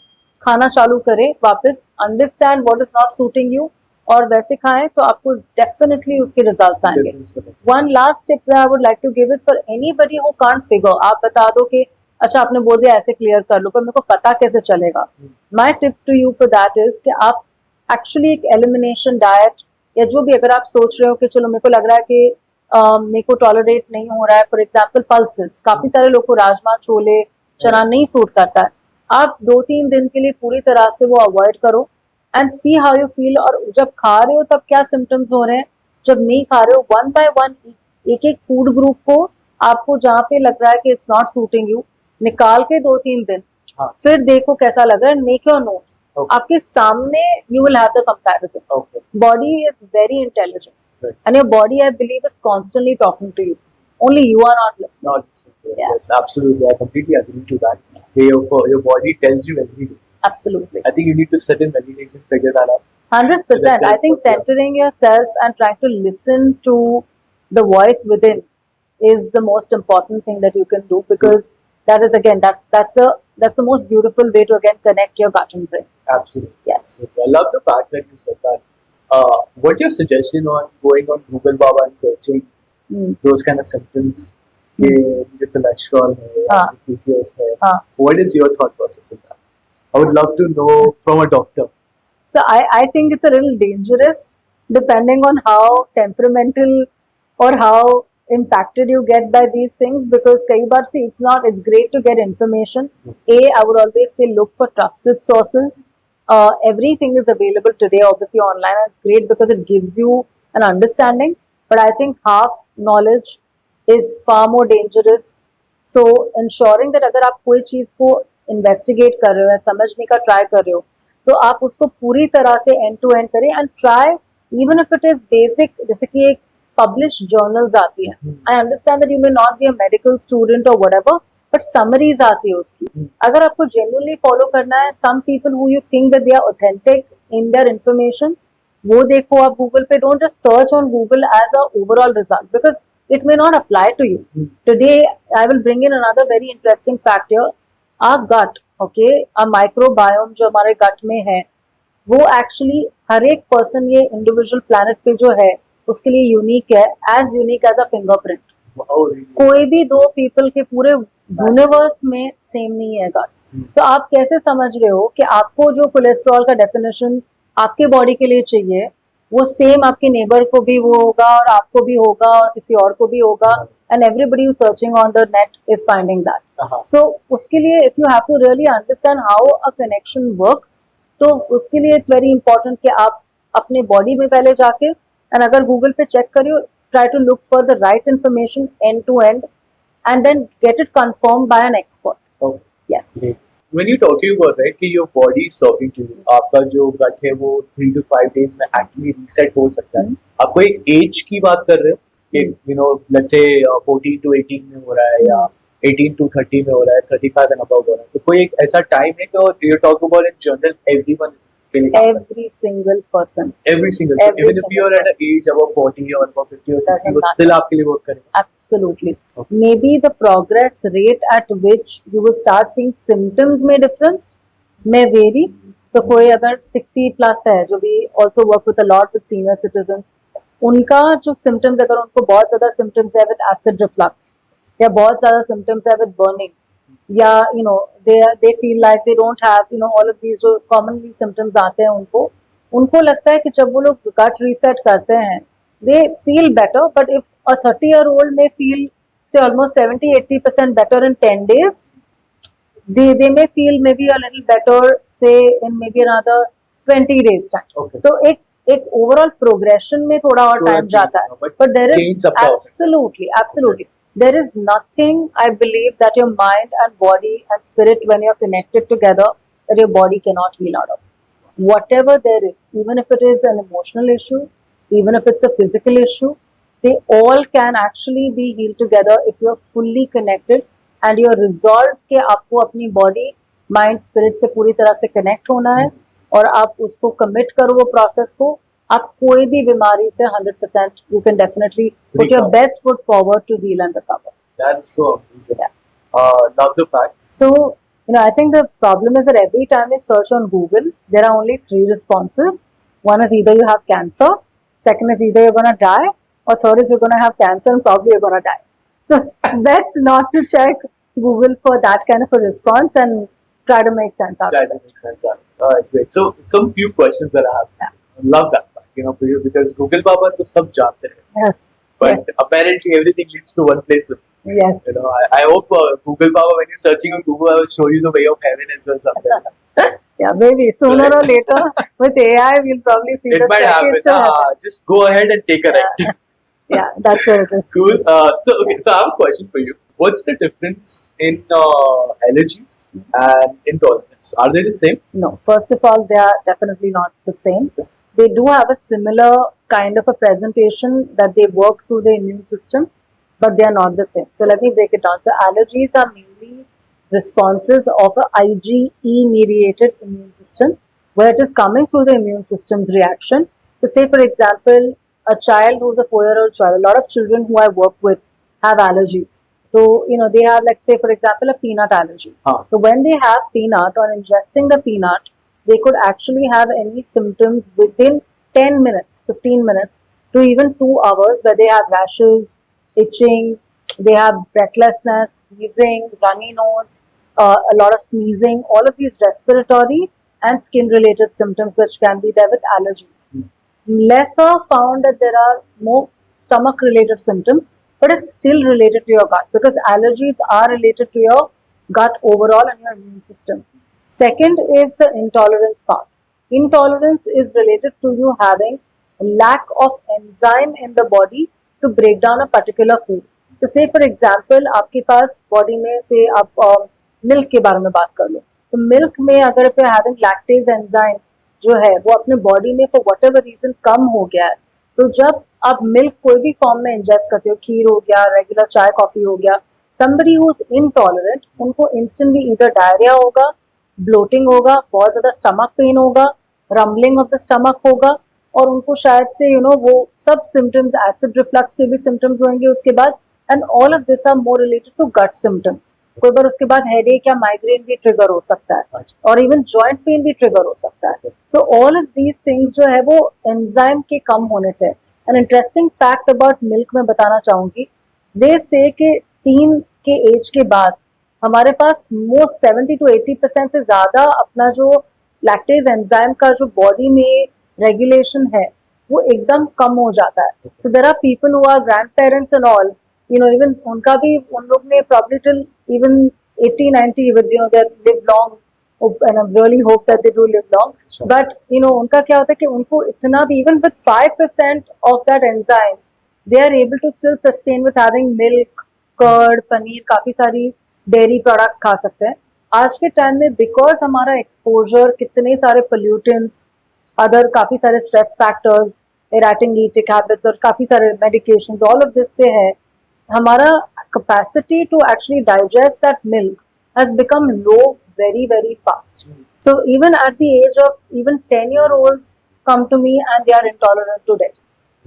खाना चालू करें वापस, understand what is not suiting you और वैसे खाएं तो आपको definitely उसके results आएंगे.
Difference with it.
One last tip that I would like to give is for anybody who can't figure, आप बता दो कि अच्छा आपने बोल दिया ऐसे क्लियर कर लो पर मेरे को पता कैसे चलेगा. My tip to you for that is कि आप एक्चुअली एक एलिमिनेशन डाइट या जो भी अगर आप सोच रहे हो कि चलो मेरे को लग रहा है कि मेरे को टॉलरेट नहीं हो रहा है, फॉर एग्जांपल पल्सेस, काफी सारे लोग को राजमा छोले चना नहीं सूट करता है, आप 2-3 दिन के लिए पूरी तरह से वो अवॉइड करो and see how you feel. और जब खा रहे हो तब क्या सिम्टम्स हो रहे हैं, जब नहीं खा रहे हो वन बाय वन एक एक फूड ग्रुप को आपको जहाँ पे लग रहा है कि इट्स नॉट सूटिंग यू निकाल के 2-3 दिन
हाँ.
फिर देखो कैसा लग रहा है, मेक योर नोट्स.
Okay.
आपके सामने you will have the comparison.
Okay.
Body is very intelligent.
Right.
And your body, I believe, is constantly talking to you. Only you are not listening.
Not listening.
Yeah.
Yes, absolutely. I completely agree to that. Your body tells you everything.
Absolutely.
I think you need to sit in meditation and figure that out.
100%. I think centering yourself and trying to listen to the voice within is the most important thing that you can do, because that is again that's the most beautiful way to again connect your gut and brain.
Absolutely.
Yes.
So I love the fact that you said that. What's your suggestion on going on Google Baba and searching those kind of symptoms? कि मुझे cholesterol है,
हाँ.
PCOS है.
हाँ.
What is your thought process in that? I would love to know from a doctor.
So I think it's a little dangerous depending on how temperamental or how impacted you get by these things, because kai baar see it's great to get information. I would always say look for trusted sources. Everything is available today obviously online, and it's great because it gives you an understanding, but I think half knowledge is far more dangerous. So ensuring that अगर आप कोई चीज को investigate कर रहे हो या समझने का try कर रहे हो तो आप उसको पूरी तरह से end to end करें and try, even if it is basic, जैसे कि एक published journals आती है. I understand that you may not be a medical student or whatever, but summaries आती है उसकी. अगर आपको genuinely follow करना है, some people who you think that they are authentic in their information, वो देखो आप Google पे. Don't just search on Google as a overall result, because it may not apply to you. Today I will bring in another very interesting fact here. Our gut, okay, our microbiome जो हमारे gut में है, वो actually हर एक person ये individual planet पे जो है उसके लिए यूनिक है, as unique as a fingerprint.
Wow, really?
कोई भी 2 people के पूरे यूनिवर्स में सेम नहीं है gut. तो आप कैसे समझ रहे हो कि आपको जो कोलेस्ट्रॉल का डेफिनेशन आपके बॉडी के लिए चाहिए वो सेम आपके नेबर को भी वो होगा और आपको भी होगा और किसी और को भी होगा, and everybody searching on the net is finding that. So उसके लिए if you have to really understand how a connection works, तो उसके लिए इट्स वेरी इंपॉर्टेंट कि आप अपने बॉडी में पहले जाके एंड अगर गूगल पे चेक करियो, try to look for the right information and to and and then get it confirmed by an expert.
Okay.
Yes.
Great. When you're talking about, right, कि your body is talking to you, आपका जो gut है वो 3 to 5 days में actually reset हो सकता है. आपको एक age की बात कर रहे हो कि you know let's say 14 to 18 में हो रहा है या 18 to 30 में हो रहा है, 35 and above हो रहा है, तो कोई एक ऐसा टाइम है कि you talk about in general everyone के लिए
Every single person.
every single
Every
even if
single
you are at an age above 40 or above 50 or 60
Doesn't
वो
matter.
still आपके लिए work करेगा.
Absolutely.
Okay.
Maybe the progress rate at which you will start seeing symptoms में difference may vary. तो कोई अगर 60 plus है जो भी also work with a lot with senior citizens, उनका जो symptoms अगर उनको बहुत ज़्यादा symptoms है with acid reflux या बहुत ज़्यादा symptoms है with burning या you know they feel like they don't have you know all of these जो commonly symptoms आते हैं उनको लगता है कि जब वो लोग gut reset करते हैं they feel better, but if a 30-year-old may feel say almost 70-80% better in 10 days, they may feel maybe a little better say in maybe another 20 days time.
Okay.
तो एक overall progression में थोड़ा और time जाता है, but there
change
is
सबका हो सकता है.
absolutely there is nothing, I believe, that your mind and body and spirit when you're connected together that your body cannot heal out of. Whatever there is, even if it is an emotional issue, even if it's a physical issue, they all can actually be healed together if you're fully connected and you're resolved कि आपको अपनी body, mind, spirit से पूरी तरह से connect होना है और आप उसको commit करो वो process को आप कोई भी बीमारी से 100% you can definitely put your
Recover.
best foot forward to heal and recover.
That is so amazing.
Yeah.
Love the fact.
So, I think the problem is that every time you search on Google, there are only 3 responses. One is either you have cancer, second is either you're going to die, or third is you're going to have cancer and probably you're going to die. So, it's best not to check Google for that kind of a response and try to make sense out
Try
of
to
it.
make sense out of it. All right, great. So, some few questions that I have.
Yeah.
Love that fact, for you because Google Baba to sab jante hain.
Yeah.
But
Yes.
apparently everything leads to one place.
Yes.
I hope Google Baba, when you're searching on Google, I will show you the way of heaven as well sometimes.
Yeah, maybe sooner or later with AI, we'll probably see
It
the
might happen.
staircase to heaven.
Just go ahead and take a right.
Yeah, that's what it is.
Cool. So I have a question for you. What's the difference in allergies and intolerance? Are they the same?
No, first of all, they are definitely not the same. They do have a similar kind of a presentation that they work through the immune system, but they are not the same. So let me break it down. So allergies are mainly responses of a IgE mediated immune system, where it is coming through the immune system's reaction. So say for example, a child who's a 4-year-old child, a lot of children who I work with have allergies. So, they have, like, say, for example, a peanut allergy. So, when they have peanut or ingesting the peanut, they could actually have any symptoms within 10 minutes, 15 minutes, to even 2 hours, where they have rashes, itching, they have breathlessness, wheezing, runny nose, a lot of sneezing, all of these respiratory and skin-related symptoms which can be there with allergies. Lesser found that there are more stomach-related symptoms, but it's still related to your gut because allergies are related to your gut overall and your immune system. Second is the intolerance part. Intolerance is related to you having lack of enzyme in the body to break down a particular food. So say for example, आपके पास body में से आप milk के बारे में बात कर लो, तो milk में अगर if you're having lactase enzyme जो है वो अपने बॉडी में फॉर वट एवर रीजन कम हो गया है, तो जब आप मिल्क कोई भी फॉर्म में इंजेस्ट करते हो, खीर हो गया, रेगुलर चाय कॉफी हो गया, somebody who is intolerant, उनको instantly either diarrhea होगा, bloating होगा, बहुत ज़्यादा stomach pain होगा, rumbling of the stomach होगा, और उनको शायद से वो सब symptoms, acid reflux के भी symptoms होंगे उसके बाद, and all of this are more related to gut symptoms. कोई बार उसके बाद headache या migraine भी trigger हो सकता है, और even joint pain भी trigger हो सकता है. So all of these things जो है वो enzyme के कम होने से. An interesting fact about milk मैं बताना चाहूँगी. They say कि 3 के एज के बाद हमारे पास मोस्ट 70 to 80% से ज़्यादा अपना जो लैक्टेज एंजाइम का जो बॉडी में रेगुलेशन है वो एकदम कम हो जाता है. So there are people who are grandparents and all, even उनका भी उन लोग ने probably till even 80-90 years, they live long, and I really hope that they do live long. Sure. But उनका क्या होता है कि उनको इतना भी even with 5% of that enzyme, they are able to still sustain with having milk, curd, paneer, काफी सारी dairy products खा सकते हैं. आज के टाइम में because हमारा exposure कितने सारे pollutants, other काफी सारे stress factors, erratic eating habits और काफी सारे medications, all of this से है, हमारा capacity to actually digest that milk has become low very very fast. So even at the age of even 10-year-olds come to me and they are intolerant to dairy.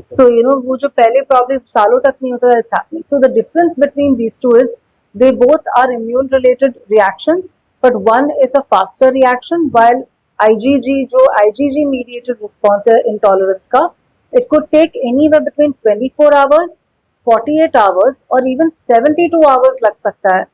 So वो जो पहले probably सालों तक नहीं होता, it's happening. So the difference between these two is they both are immune related reactions, but one is a faster reaction while IgG mediated response है intolerance का, it could take anywhere between 24 hours, 48 hours or even 72 hours लग सकता है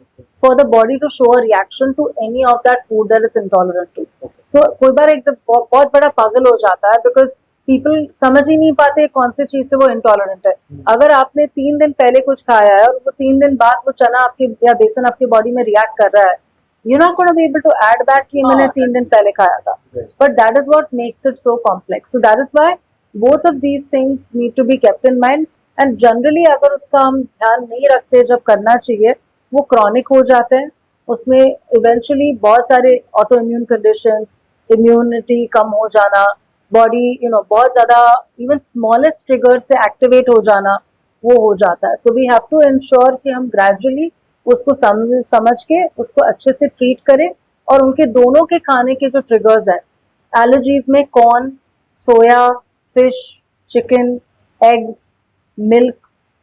for the body to show a reaction to any of that food that it's intolerant to. So कोई बार एक बहुत बड़ा puzzle हो जाता है because people समझ ही नहीं पाते कौन सी चीज से वो intolerant है. अगर आपने 3 दिन पहले कुछ खाया है और वो 3 दिन बाद वो चना आपके या बेसन आपकी बॉडी में रिएक्ट कर रहा है, you're not going to be able to add back कि मैंने 3 दिन पहले खाया था. But that is what makes it so complex. So that is why both of these things need to be kept in mind. And generally अगर उसका हम ध्यान नहीं रखते जब करना चाहिए, वो क्रॉनिक हो जाते हैं, उसमें इवेंचुअली बहुत सारे ऑटो इम्यून कंडीशंस, इम्यूनिटी कम हो जाना, बॉडी बहुत ज़्यादा इवन स्मॉलेस्ट ट्रिगर से एक्टिवेट हो जाना, वो हो जाता है. So we have to ensure कि हम ग्रेजुअली उसको समझ के उसको अच्छे से ट्रीट करें, और उनके दोनों के खाने के जो ट्रिगर्स हैं, एलर्जीज में कॉर्न, सोया, fish, chicken, eggs, milk,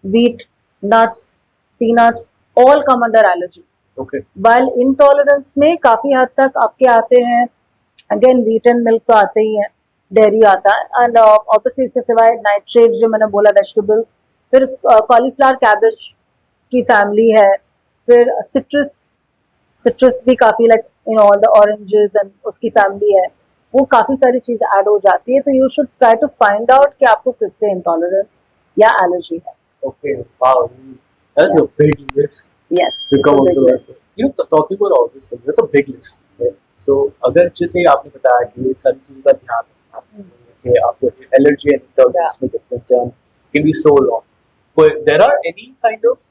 wheat, nuts, peanuts, all come under allergy.
Okay.
While intolerance में काफी हद तक आपके आते हैं, अगेन wheat and milk तो आते ही हैं, डेयरी आता है, एंड ऑब्वियसली इसके सिवाय नाइट्रेट जो मैंने बोला, वेजिटेबल्स, फिर कॉलीफ्लावर कैबेज की फैमिली है, फिर सिट्रस भी काफी, like you know all the oranges and उसकी फैमिली है, वो काफी सारी चीज ऐड हो जाती है. तो you should try to find out कि आपको किससे इंटॉलरेंस या एलर्जी है.
Okay. Wow. That's a big list.
Yes,
To
it's a
cover
big
the
list.
list. You know, talking about all this thing, that's a big list. Right? So, अगर जैसे आपने बताया कि ये सारी चीज़ों का ध्यान रखना कि आपको एलर्जी एंड इंटॉलरेंस में डिफरेंस है, can be so long. But there are any kind of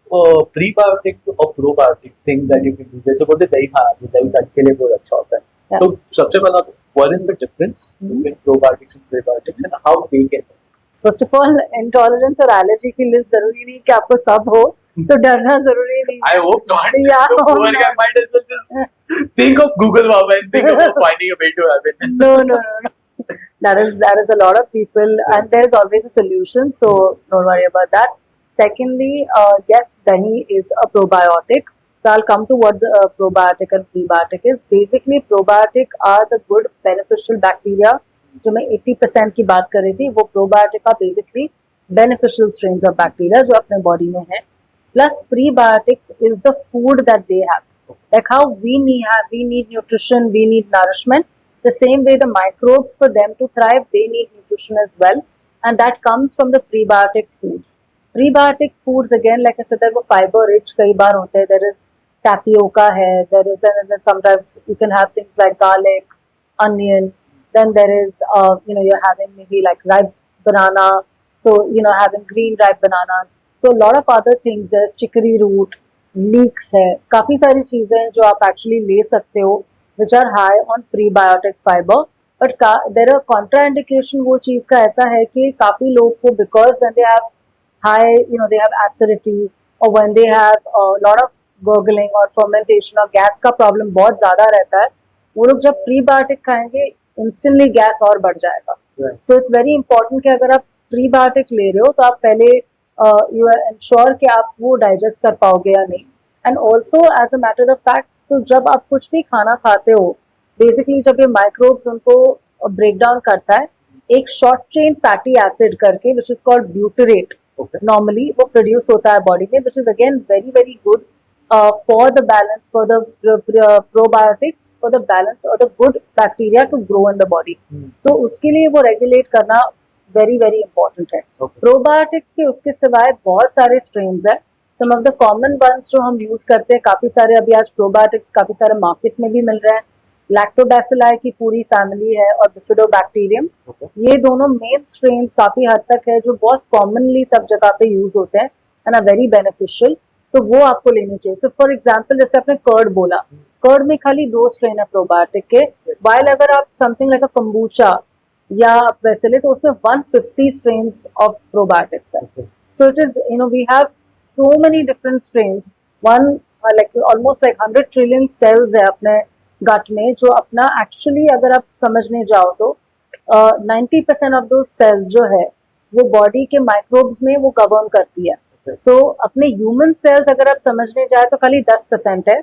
prebiotic or probiotic thing that you can do. जैसे बोलते दही खाना चाहिए, दही कट के लिए बहुत अच्छा होता है.
Yeah.
तो सबसे पहला what is the difference between probiotics and prebiotics and how they can help?
First of all, intolerance और एलर्जी की लिस्ट जरूरी नहीं कि आपको सब हो, तो डरना जरूरी नहीं.
I hope not.
Yeah,
The
hope
poor guy
not.
might as well just think of Google Mama and think of finding a way to have it.
No. That is a lot of people, and there is always a solution. So don't worry about that. Secondly, yes, dahi is a probiotic. So I'll come to what the probiotic and prebiotic is. Basically, probiotic are the good beneficial bacteria. जो मैं 80% की बात कर रही थी, वो probiotic का basically beneficial strains of bacteria जो अपने बॉडी में है. Plus prebiotics is the food that they have, like how we need nutrition, we need nourishment, the same way the microbes, for them to thrive they need nutrition as well, and that comes from the prebiotic foods. Prebiotic foods again, like I said, वो fibre rich कई बार होते हैं. There is tapioca है, there is sometimes you can have things like garlic, onion. Then there is, you're having maybe like ripe banana. So, having green ripe bananas. So, a lot of other things. There's chicory root, leeks है. काफी सारी चीजें हैं जो आप actually ले सकते हो, which are high on prebiotic fiber. But there are contraindication वो चीज का ऐसा है कि काफी लोग को, because when they have high, they have acidity, or when they have a lot of gurgling or fermentation और gas का problem बहुत ज्यादा रहता है, वो लोग जब प्रीबायोटिक खाएंगे इंस्टेंटली गैस और बढ़ जाएगा. सो इट्स वेरी इंपॉर्टेंट कि अगर आप प्रीबायोटिक ले रहे हो तो आप पहले यू आर इंश्योर कि आप वो डाइजेस्ट कर पाओगे या नहीं. And also as a matter of fact, तो जब आप कुछ भी खाना खाते हो, बेसिकली जब ये माइक्रोब्स उनको ब्रेक डाउन करता है, एक शॉर्ट चेन फैटी एसिड करके which is called butyrate, normally वो प्रोड्यूस होता है बॉडी में, which is again very very good for the balance, for the probiotics, for the balance or the good bacteria to grow in the body. तो उसके लिए वो regulate करना very very important है. प्रोबायोटिक्स के उसके सिवाय बहुत सारे स्ट्रेन्स है. सम ऑफ द कॉमन वंस जो हम यूज करते हैं, काफी सारे अभी आज प्रोबायोटिक्स काफी सारे मार्केट में भी मिल रहे हैं. लैक्टोबैसिलाई की पूरी फैमिली है और बिफिडोबैक्टीरियम. ये दोनों मेन स्ट्रेन्स काफी हद तक है जो बहुत कॉमनली सब जगह पे यूज होते हैं एंड आर वेरी बेनिफिशियल. तो वो आपको लेनी चाहिए. सो फॉर एग्जाम्पल, जैसे आपने कर्ड बोला, कर्ड में खाली 2 स्ट्रेन है प्रोबायोटिक के. वाइल अगर आप समथिंग लाइक अ कंबूचा या वैसे ले तो उसमें 150 स्ट्रेन्स ऑफ प्रोबायोटिक्स है. So it is, we have so many different strains. One like almost like 100 trillion cells है अपने गट में, जो अपना एक्चुअली अगर आप समझने जाओ तो 90% ऑफ दो सेल्स जो है वो बॉडी के माइक्रोब्स में वो गवर्न करती है. सो अपने ह्यूमन सेल्स अगर आप समझने जाए तो खाली 10% है,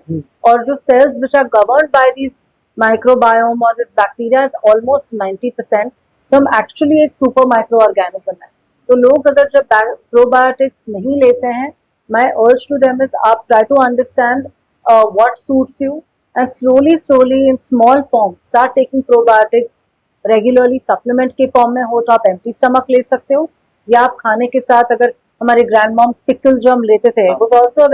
और जो cells which are governed by this microbiome और दिस बैक्टीरिया इज ऑलमोस्ट 90%. तो हम एक्चुअली एक सुपर माइक्रो ऑर्गेनिज्म है. तो लोग अगर जब प्रोबायोटिक्स नहीं लेते हैं, my urge to them is आप try to understand what suits you and slowly in small form start taking probiotics regularly. Supplement के फॉर्म में हो तो आप एम्प्टी स्टमक ले सकते हो, या आप खाने के साथ, अगर हमारे ग्रैंड मॉम्स पिकल जो हम लेते थे, was also a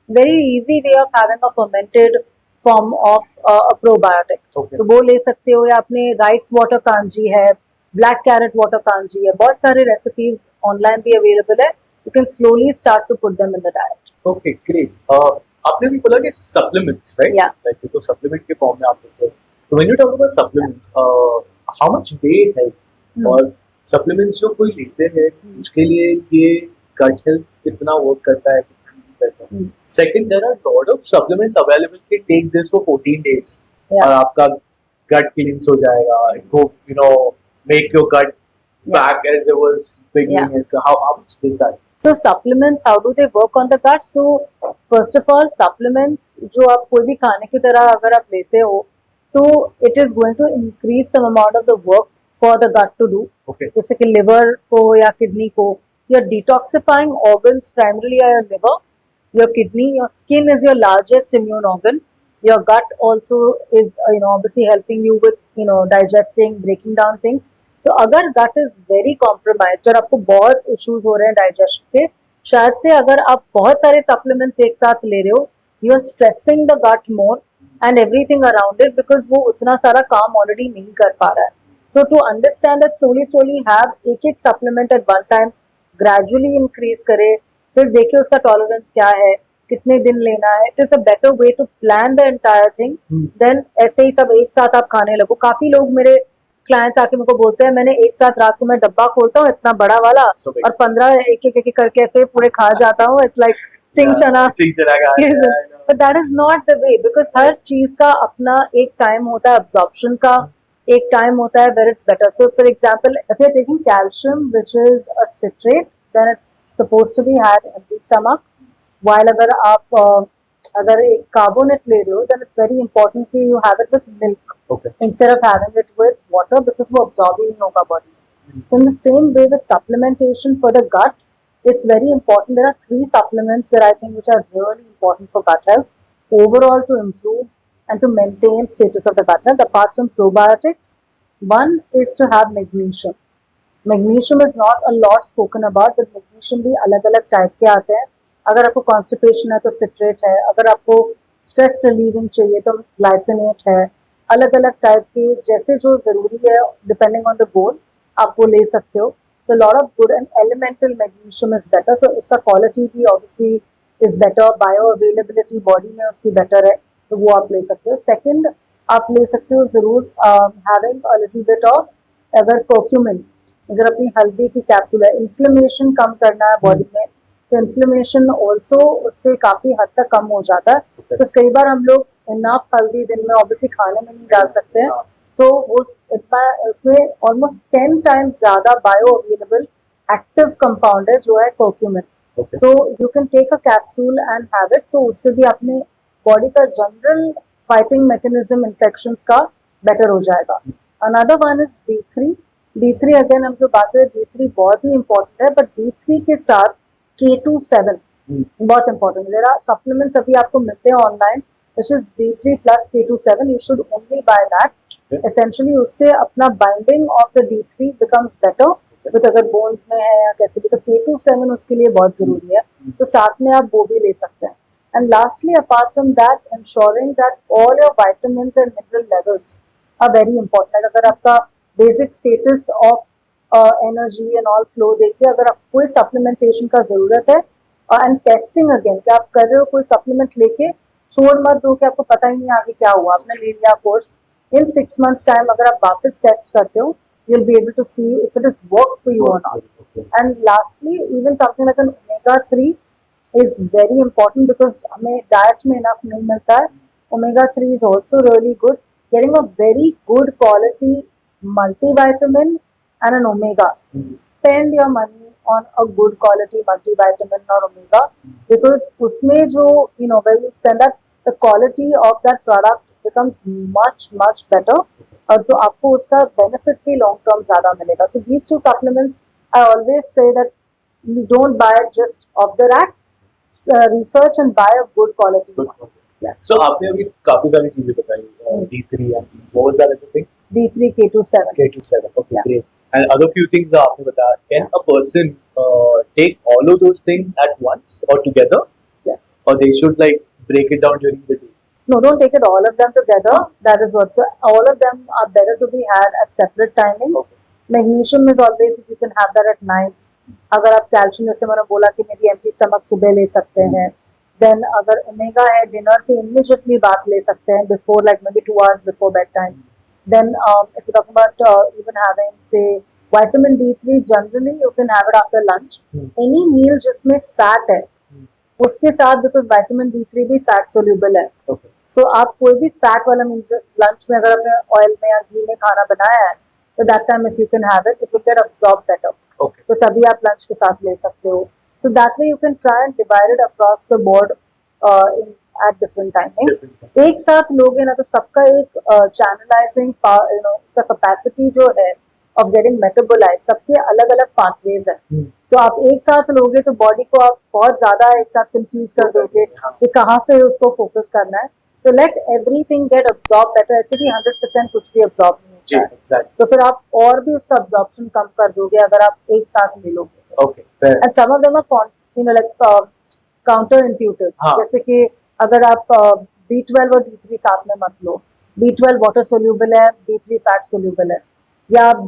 very easy way of having a fermented form of a probiotic. तो वो ले सकते हो. या अपने राइस वाटर कांजी है, ब्लैक कैरेट वाटर कांजी है, बहुत सारे रेसिपीज ऑनलाइन भी अवेलेबल है. You can slowly start to put them in the diet.
Okay, great. आपने भी बोला कि सप्लीमेंट्स, राइट? लाइक जो सप्लीमेंट के फॉर्म में आप लेते हो. So when you talk about supplements, how much they help, और सप्लीमेंट्स जो कोई लेते हैं उसके लिए ये गट हेल्थ कितना वर्क करता है, कितना नहीं करता है. Second, there are lot of supplements available कि टेक दिस फॉर 14 days और आपका गट क्लींस हो जाएगा. It will make your gut back as it was beginning it. So how much is that?
So supplements, how do they work on the gut? So first of all, supplements जो आप कोई भी खाने की तरह अगर आप लेते हो, तो it is going to increase some amount of the work for the gut to do.
Okay.
जैसे कि liver को या kidney को, your detoxifying organs primarily are your liver, your kidney, your skin is your largest immune organ. Your gut also is obviously helping you with digesting, breaking down things. तो अगर gut is very compromised और आपको बहुत issues हो रहे हैं digestion के, शायद से अगर आप बहुत सारे supplements एक साथ ले रहे हो, you are stressing the gut more and everything around it because वो उतना सारा काम already नहीं कर पा रहा है. So to understand that slowly have एक supplement at one time, gradually increase करे, फिर देखिए उसका tolerance क्या है, कितने दिन लेना है. It is a better way to plan the entire thing then ऐसे ही सब एक साथ आप खाने लगो. काफी लोग मेरे क्लाइंट्स आके मेरे को बोलते हैं, मैंने एक साथ रात को मैं डब्बा खोलता हूँ इतना बड़ा वाला और 15 एक एक करके ऐसे पूरे खा जाता हूँ. इट्स लाइक सिंह चना. But that is not the way because हर चीज का अपना एक टाइम होता है एब्जॉर्प्शन का, एक टाइम होता है where it's better. So for example if you are taking calcium which is a citrate then it's suppose to be had in the stomach. While अगर आप अगर एक कार्बोनेट ले रहे हो then it's very important कि you have it with milk instead of having it with water because वो absorb ही नहीं होगा body में. So in the same way with supplementation for the gut, it's very important. There are 3 supplements that I think which are really important for gut health overall to improve and to maintain status of the gut health apart from probiotics. One is to have magnesium. Magnesium is not a lot spoken about but magnesium भी अलग-अलग type के आते हैं. अगर आपको constipation है तो citrate है, अगर आपको स्ट्रेस रिलीविंग चाहिए तो ग्लाइसिनेट है. अलग अलग टाइप के जैसे जो ज़रूरी है डिपेंडिंग ऑन द गोल आप वो ले सकते हो. So lot of good and elemental magnesium is better. तो उसका क्वालिटी भी obviously is better, bio availability body में उसकी बेटर है तो वो आप ले सकते हो. सेकेंड आप ले सकते हो ज़रूर having a little bit of अगर कर्क्यूमिन, अगर अपनी हल्दी की कैप्सूल है, इन्फ्लेमेशन कम करना है बॉडी में तो इन्फ्लेमेशन ऑल्सो उससे काफ़ी हद तक कम हो जाता है. तो कई बार हम लोग इनफ हल्दी दिन में ऑब्वियसली खाने में नहीं डाल सकते हैं. सो उसमें ऑलमोस्ट 10 टाइम्स ज़्यादा बायो अवेलेबल एक्टिव कंपाउंड है जो है कर्क्यूमिन. तो you can take a capsule and have it. तो उससे भी अपने बॉडी का जनरल फाइटिंग मैकेनिज्म इन्फेक्शंस का बेटर हो जाएगा. Another one is D3. D3 again हम जो बात करें D3 बहुत ही इंपॉर्टेंट है बट D3 के साथ K27 बहुत इंपॉर्टेंट. देयर आर सप्लीमेंट्स अभी आपको मिलते हैं online which is D3 plus K27. You should only by that. Essentially उससे अपना binding of the D3 becomes better with अगर बोन्स में है या कैसे भी. तो K27 उसके लिए बहुत जरूरी है तो साथ में आप वो भी ले सकते हैं. And lastly apart from that ensuring that all your vitamins and mineral levels are very important. अगर आपका basic status of energy and all flow देख के अगर आपको कोई सप्लीमेंटेशन का ज़रूरत है एंड टेस्टिंग अगेन कि आप कर रहे हो कोई सप्लीमेंट लेके छोड़ मत दो कि आपको पता ही नहीं आगे क्या हुआ. आपने ले लिया कोर्स, इन 6 months टाइम अगर आप वापस टेस्ट करते हो you will be able to see if it is work for you और not. And lastly even something like an omega-3 is very important because हमें डाइट में इनफ नहीं मिलता है. omega-3 is also really good. Getting a very good quality multivitamin and an omega. Spend your money on a good quality multivitamin or omega because उसमें जो when you spend that the quality of that product becomes much better और so आपको उसका benefit भी long term ज़्यादा मिलेगा. So these 2 supplements I always say that you don't buy it just off the rack. Research and buy a good quality one. Yes.
So आपने अभी काफी सारी चीजें बताई. D3 and what was that other thing?
D3 K27.
K27. Okay,
Yeah.
great. And other few things that आपने बताया. Can a person take all of those things at once or together,
Yes.
or they should like break it down during the day?
No, don't take it all of them together. That is what. So all of them are better to be had at separate timings.
Okay.
Magnesium is always if you can have that at night. अगर आप calcium जैसे मैंने बोला कि मेरी empty stomach सुबह ले सकते हैं. देन अगर ओमेगा है डिनर के इमीडिएटली बात ले सकते हैं before like may be 2 hours before bed time. Then if you talk about even having say vitamin D3 generally you can have it after lunch. Any meal जिसमें fat है उसके साथ because vitamin D3 भी fat soluble है.
Okay.
So आप कोई भी fat वाला मील लंच में अगर आपने ऑयल में या घी में खाना बनाया है तो that time if you can have it will get absorb better,
Okay.
तो तभी आप लंच के साथ ले सकते हो. So that way you can try and divide it across the board at different timings.
Different.
एक साथ लोगे ना तो सबका एक चैनलाइजिंग उसका कैपेसिटी जो है ऑफ गेटिंग मेटाबोलाइज, सबके अलग अलग पाथवेज है.
Hmm.
तो आप एक साथ लोगे तो बॉडी को आप बहुत ज्यादा एक साथ कंफ्यूज कर दोगे
हाँ.
कि कहाँ पे उसको फोकस करना है. तो let everything get absorb better. ऐसे भी 100% कुछ भी अब्सॉर्ब नहीं
जी,
होता है,
exactly.
तो फिर आप और भी उसका अब्सॉर्प्शन कम कर दोगे अगर आप एक साथ ले लोगे तो.
Okay, fair.
And some of them are like counter intuitive.
हाँ.
जैसे कि अगर आप B12 और D3 साथ में मत लो. B12 वाटर सोल्यूबल है, D3 फैट सोल्यूबल है. या आप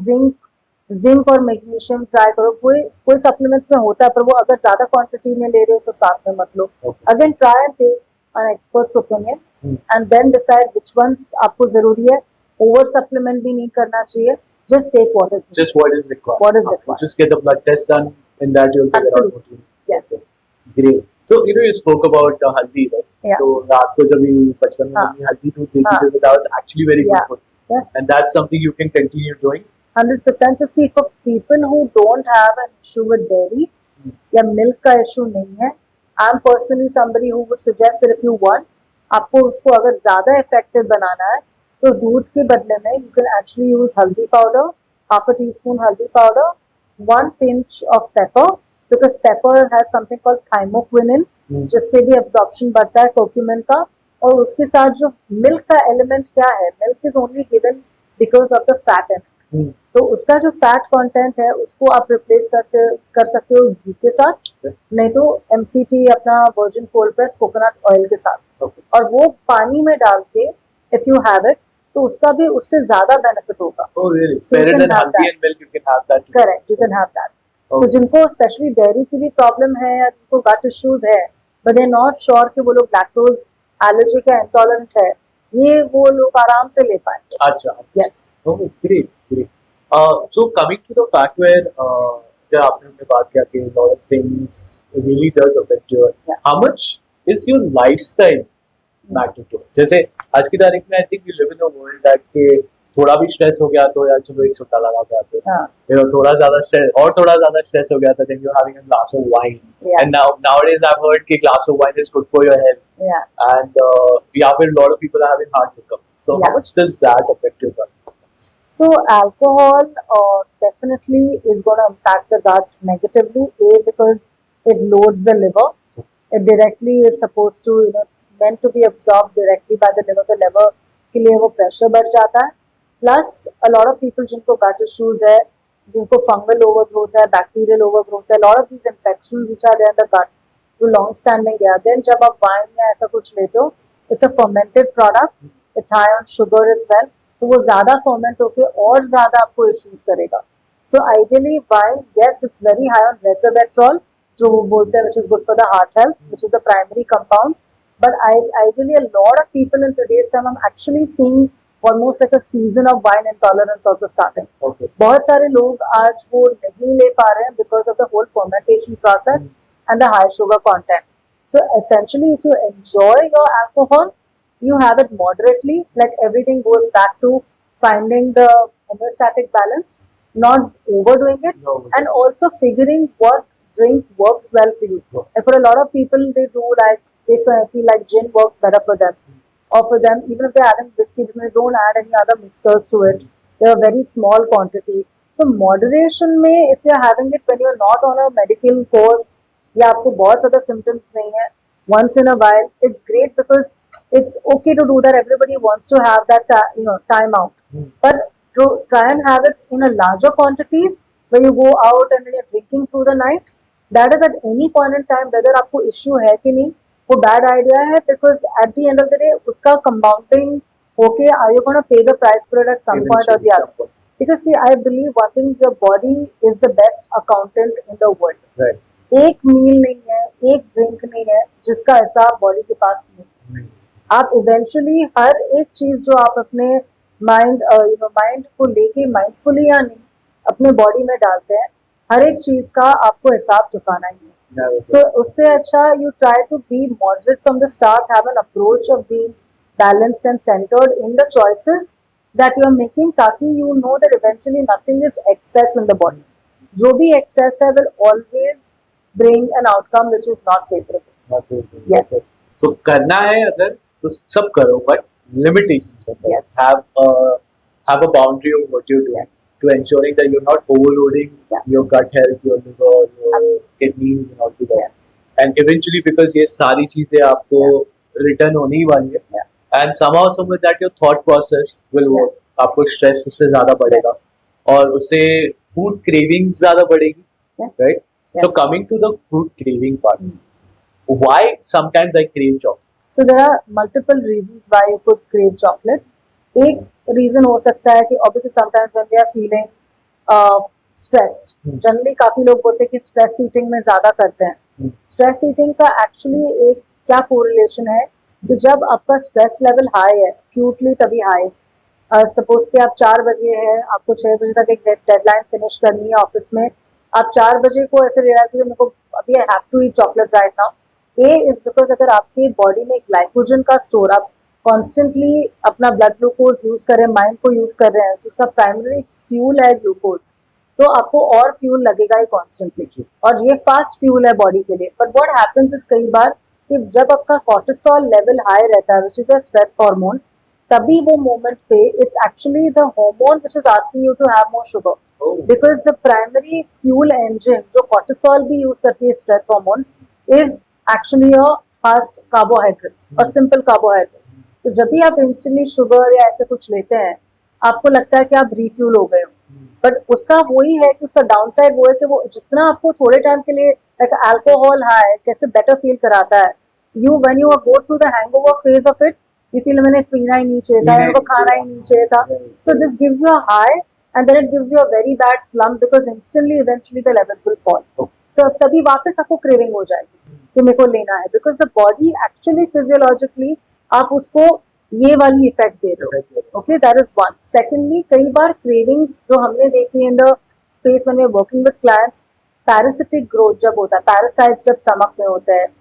जिंक और मैग्नीशियम ट्राई करो. कोई सप्लीमेंट्स में होता है पर वो अगर ज्यादा क्वांटिटी में ले रहे हो तो साथ में मत लो.
Okay.
Again try and take an expert's opinion
Hmm.
And then decide which ones आपको जरूरी है. ओवर सप्लीमेंट भी नहीं करना चाहिए. Just take what is needed.
Just what is required.
What is required.
Just get the blood test done. In that you'll figure out
Absolutely.
what you need.
Yes.
Okay. Great. So you spoke about haldi, right?
Yeah.
So रात को जब भी बचपन में
हाँ.
Mummy हल्दी दूध देती
हाँ.
थी, that was actually very
Yeah.
good for you.
Yes.
And that's something you can continue doing.
100%. So see, for people who don't have an issue with dairy या milk का issue नहीं है, I'm personally somebody who would suggest that if you want, आपको उसको अगर ज़्यादा effective बनाना है तो दूध के बदले में you can actually use haldi powder, half a teaspoon haldi powder, 1 pinch of pepper, because pepper has something called thymoquinone, जिससे भी absorption बढ़ता है curcumin का. और उसके साथ जो milk का element क्या है, milk is only given because of the fat in it. तो उसका जो फैट कंटेंट है उसको आप रिप्लेस कर सकते हो घी के साथ, नहीं तो MCT अपना virgin cold press coconut oil के साथ.
Okay.
और वो पानी में डाल के इफ यू हैव इट तो उसका भी उससे ज्यादा बेनिफिट होगा.
Oh really?
So you
Better
can
than
have
haldi
that.
and milk, you can have that. too.
Correct, you can have that. So
Okay.
जिनको स्पेशली डेयरी की भी problem है या जिनको गट इश्यूज है but they are not sure कि वो लोग लैक्टोज एलर्जिक या इंटॉलरेंट है, ये वो लोग आराम से ले पाएंगे.
अच्छा.
Yes.
Oh, great, great. So coming to the fact where जब आपने हमने बात किया कि lot of things really does affect your.
Yeah.
How much is your lifestyle matter to it? जैसे आज की तारीख में I think we live in a world that के थोड़ा भी स्ट्रेस हो गया तो यार चलो एक सुट्टा लगा के आते हैं.
हाँ.
थोड़ा ज्यादा स्ट्रेस हो गया तो then you're having a glass of wine.
Yeah.
And nowadays I've heard कि glass of wine is good for your health.
या
And या फिर a lot of people are having heart recovery. So
Yeah.
how much does that affect your body?
So alcohol definitely is going to impact the gut negatively. A, because it loads the liver. It directly is supposed to, it's meant to be absorbed directly by the liver. The liver के लिए वो pressure बढ़ जाता है. Plus a lot of people जिनको gut issues है, जिनको fungal overgrowth है, bacterial overgrowth है, a lot of these infections which are there in the gut, जो long standing है. Then जब आप wine या ऐसा कुछ लेते हो, it's a fermented product. It's high on sugar as well. तो वो ज़्यादा फर्मेंट होके और ज़्यादा आपको इश्यूज करेगा. So ideally wine, yes it's very high on resveratrol, जो वो बोलते हैं which is good for the heart health, which is the primary compound. But ideally a lot of people in today's time I am actually seeing almost like a season of wine intolerance also starting.
Okay.
बहुत सारे लोग आज वो नहीं ले पा रहे हैं because of the whole fermentation process and the high sugar content. So essentially if you enjoy your alcohol, you have it moderately, like everything goes back to finding the homeostatic balance, not overdoing it,
No.
and also figuring what drink works well for you.
No.
And for a lot of people, they do like, they feel like gin works better for them. Or for them, even if they're having whiskey, they don't add any other mixers to it. They're a very small quantity. So moderation में, if you're having it when you're not on a medical course, या आपको बहुत ज़्यादा symptoms नहीं है, once in a while, it's great because it's okay to do that. Everybody wants to have that, time out. But to try and have it in a larger quantities, where you go out and then you're drinking through the night, that is at any point in time, whether आपको issue है कि नहीं, वो bad idea है, because at the end of the day, उसका compounding okay, are you going to pay the price for it at some point or the other? Because see, I believe one thing, your body is the best accountant in the world.
Right.
एक मील नहीं है, एक drink नहीं है जिसका हिसाब body के पास नहीं. आप इवेंचुअली हर एक चीज जो आप अपने माइंड को लेके माइंडफुली या नहीं अपने बॉडी में डालते हैं, हर एक चीज का आपको हिसाब चुकाना ही है. सो उससे अच्छा you try to be moderate from the start, have an approach of being balanced and centred in the choices, that you are making, ताकि you know that eventually nothing is excess in the body. जो भी excess है will always bring an outcome which is not favorable. Yes.
So करना है अगर तो सब करो, but limitations में करो.
Yes.
Have a boundary of what you're doing,
Yes.
to ensuring that you're not overloading your gut health, your liver, your
Absolutely.
kidneys, and all that.
Yes.
And eventually, because ये सारी चीजें आपको return होने ही वाली है, and somehow with that your thought process will work.
Yes.
आपको stress उससे ज़्यादा बढ़ेगा,
Yes.
और उससे food cravings ज़्यादा बढ़ेगी,
Yes.
right? So coming to the food craving part, why sometimes I crave chocolate?
So there are multiple reasons why you could crave chocolate. एक reason हो सकता है कि obviously sometimes when we are feeling stressed, generally काफी लोग बोलते हैं कि stress eating में ज़्यादा करते हैं. Stress eating का actually एक क्या correlation है कि जब आपका stress level high है, acutely तभी high है. सपोज कि आप 4 बजे है, आपको 6 बजे तक एक डेडलाइन फिनिश करनी है ऑफिस में, आप 4 बजे को ऐसे रियलाइज करें मेरे को अभी I have to eat chocolate right now. A is because अगर आपके बॉडी में ग्लाइकोजन का स्टोर, आप कॉन्स्टेंटली अपना ब्लड ग्लूकोज यूज कर रहे हैं, माइंड को यूज कर रहे हैं, जिसका प्राइमरी फ्यूल है ग्लूकोज, तो आपको और फ्यूल लगेगा ही कॉन्स्टेंटली, और ये फास्ट फ्यूल है बॉडी के लिए. बट व्हाट हैपेंस इज कई बार कि जब आपका कॉर्टिसोल लेवल हाई रहता है which is a stress hormone, तभी वो मोमेंट पे it's actually the hormone which is asking you to have more sugar, because the primary fuel engine जो कॉर्टिसोल भी यूज करती है stress hormone is actually a fast carbohydrates और simple carbohydrates. तो जब भी आप इंस्टेंटली शुगर या ऐसे कुछ लेते हैं, आपको लगता है कि आप रिफ्यूल हो गए हो, बट उसका वही है कि उसका डाउन साइड वो है कि वो जितना आपको थोड़े टाइम के लिए लाइक अल्कोहल हाई कैसे बेटर फील कराता है, you when you go through the hangover phase of it, you feel मैंने पीना ही नहीं चाहिए था, मेरे को खाना ही नहीं चाहिए था. So this gives you a high and then it gives you a very bad slump because instantly eventually the levels will fall. तो तभी वापस आपको क्रेविंग हो जाएगी कि मेरे को लेना है, because the body actually physiologically आप उसको ये वाली इफेक्ट दे रहे हो. Okay, that is one. Secondly, कई बार क्रेविंग्स जो हमने देखी in the space when we are working with clients, parasitic growth जब होता है, parasites जब स्टमक में होते हैं,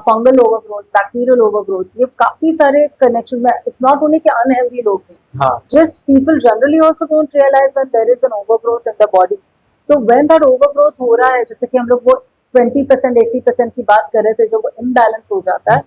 फंगल ओवरग्रोथ, बैक्टीरियल ओवरग्रोथ, ये काफी सारे कनेक्शन में. इट्स नॉट ओनली कि अनहेल्दी लोग हैं, just people generally also don't realise when there is an overgrowth in the body. तो व्हेन दैट ओवरग्रोथ हो रहा है, जैसे कि हम लोग वो 20% 80% की बात कर रहे थे, जो इम्बैलेंस हो जाता है,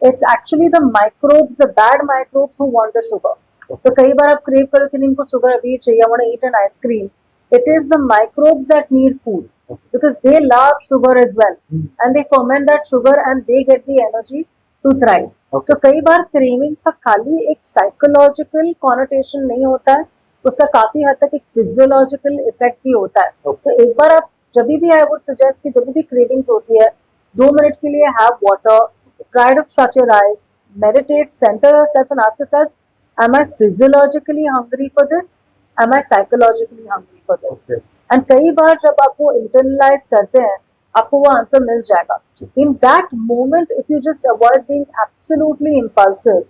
it's actually the microbes, the bad microbes who want the sugar. तो कई बार आप क्रेव करो कि इनको शुगर अभी चाहिए, I want to eat an ice cream. It is the microbes that need food because they love sugar as well, and they ferment that sugar and they get the energy to thrive. तो कई बार cravings का खाली एक psychological connotation नहीं होता है, उसका काफी हद तक एक physiological effect भी होता है. तो एक बार आप जब भी, I would suggest कि जब भी cravings होती है, 2 मिनट के लिए have water, try to shut your eyes, meditate, center yourself and ask yourself, am I physiologically hungry for this? Am I psychologically hungry for this? And कई बार जब आप वो internalize करते हैं, आपको वो आंसर मिल जाएगा. In that moment, if you just avoid being absolutely impulsive,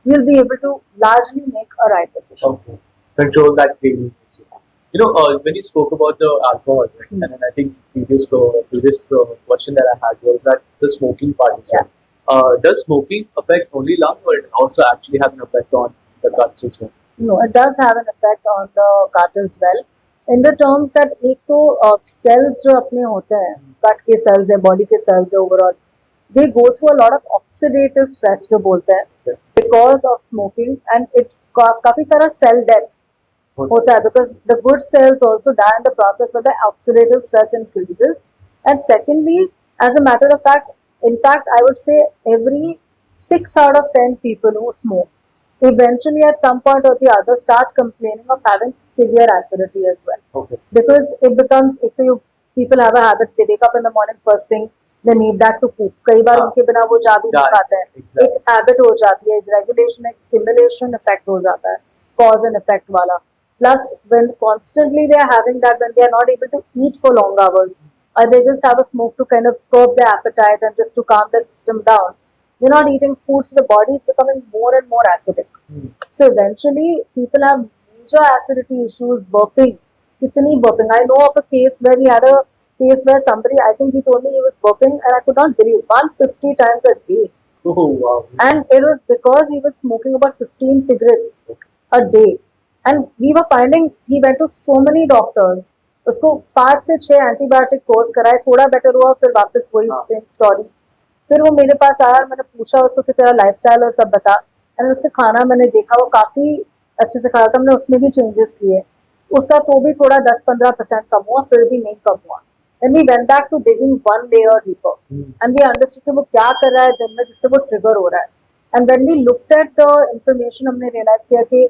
you'll be able to largely make a right decision.
Okay. Control that craving. You know, when you spoke about the alcohol, right? And then I think previous question that I had was that the smoking part as well. Does smoking affect only lung, or it also actually have an effect on the guts as well?
No, it does have an effect on the gut as well. In the terms that एक तो cells जो अपने होते हैं, gut के cells है, body के cells है overall, they go through a lot of oxidative stress जो बोलते हैं because of smoking, and it काफी सारा cell death होता है because the good cells also die in the process where the oxidative stress increases. And secondly, as a matter of fact, in fact, I would say every 6 out of 10 people who smoke eventually at some point or the other start complaining of having severe acidity as well.
Okay.
Because it becomes, people have a habit, they wake up in the morning first thing, they need that to poop. कई बार उनके बिना वो जा भी नहीं पाते हैं. एक habit हो जाती है, एक regulation, एक stimulation effect हो जाता है, cause and effect वाला. Plus, when constantly they are having that, when they are not able to eat for long hours, or they just have a smoke to kind of curb their appetite and just to calm their system down, they're not eating food, so the body is becoming more and more acidic. So eventually, people have major acidity issues, burping. Kitni burping? I know of a case where we had a case where somebody, I think he told me he was burping, and I could not believe 150 times a day.
Oh wow!
And it was because he was smoking about 15 cigarettes a day. and we were finding he went to so many doctors. उसको 5 से 6 antibiotic course कराए, थोड़ा better हुआ, फिर वापस वही
हाँ।
Same story. फिर वो मेरे पास आया और मैंने पूछा उसको कि तेरा लाइफस्टाइल और सब बता. एंड उसके खाना मैंने देखा, वो काफ़ी अच्छे से खा रहा था. हमने उसमें भी चेंजेस किए. उसका तो भी थोड़ा 10-15% कम हुआ, फिर भी नहीं कम हुआ. Then we went back to digging one layer deeper, and we understood कि वो क्या कर रहा है दिन में जिससे वो ट्रिगर हो रहा है. And when we looked at the information, हमने realize किया कि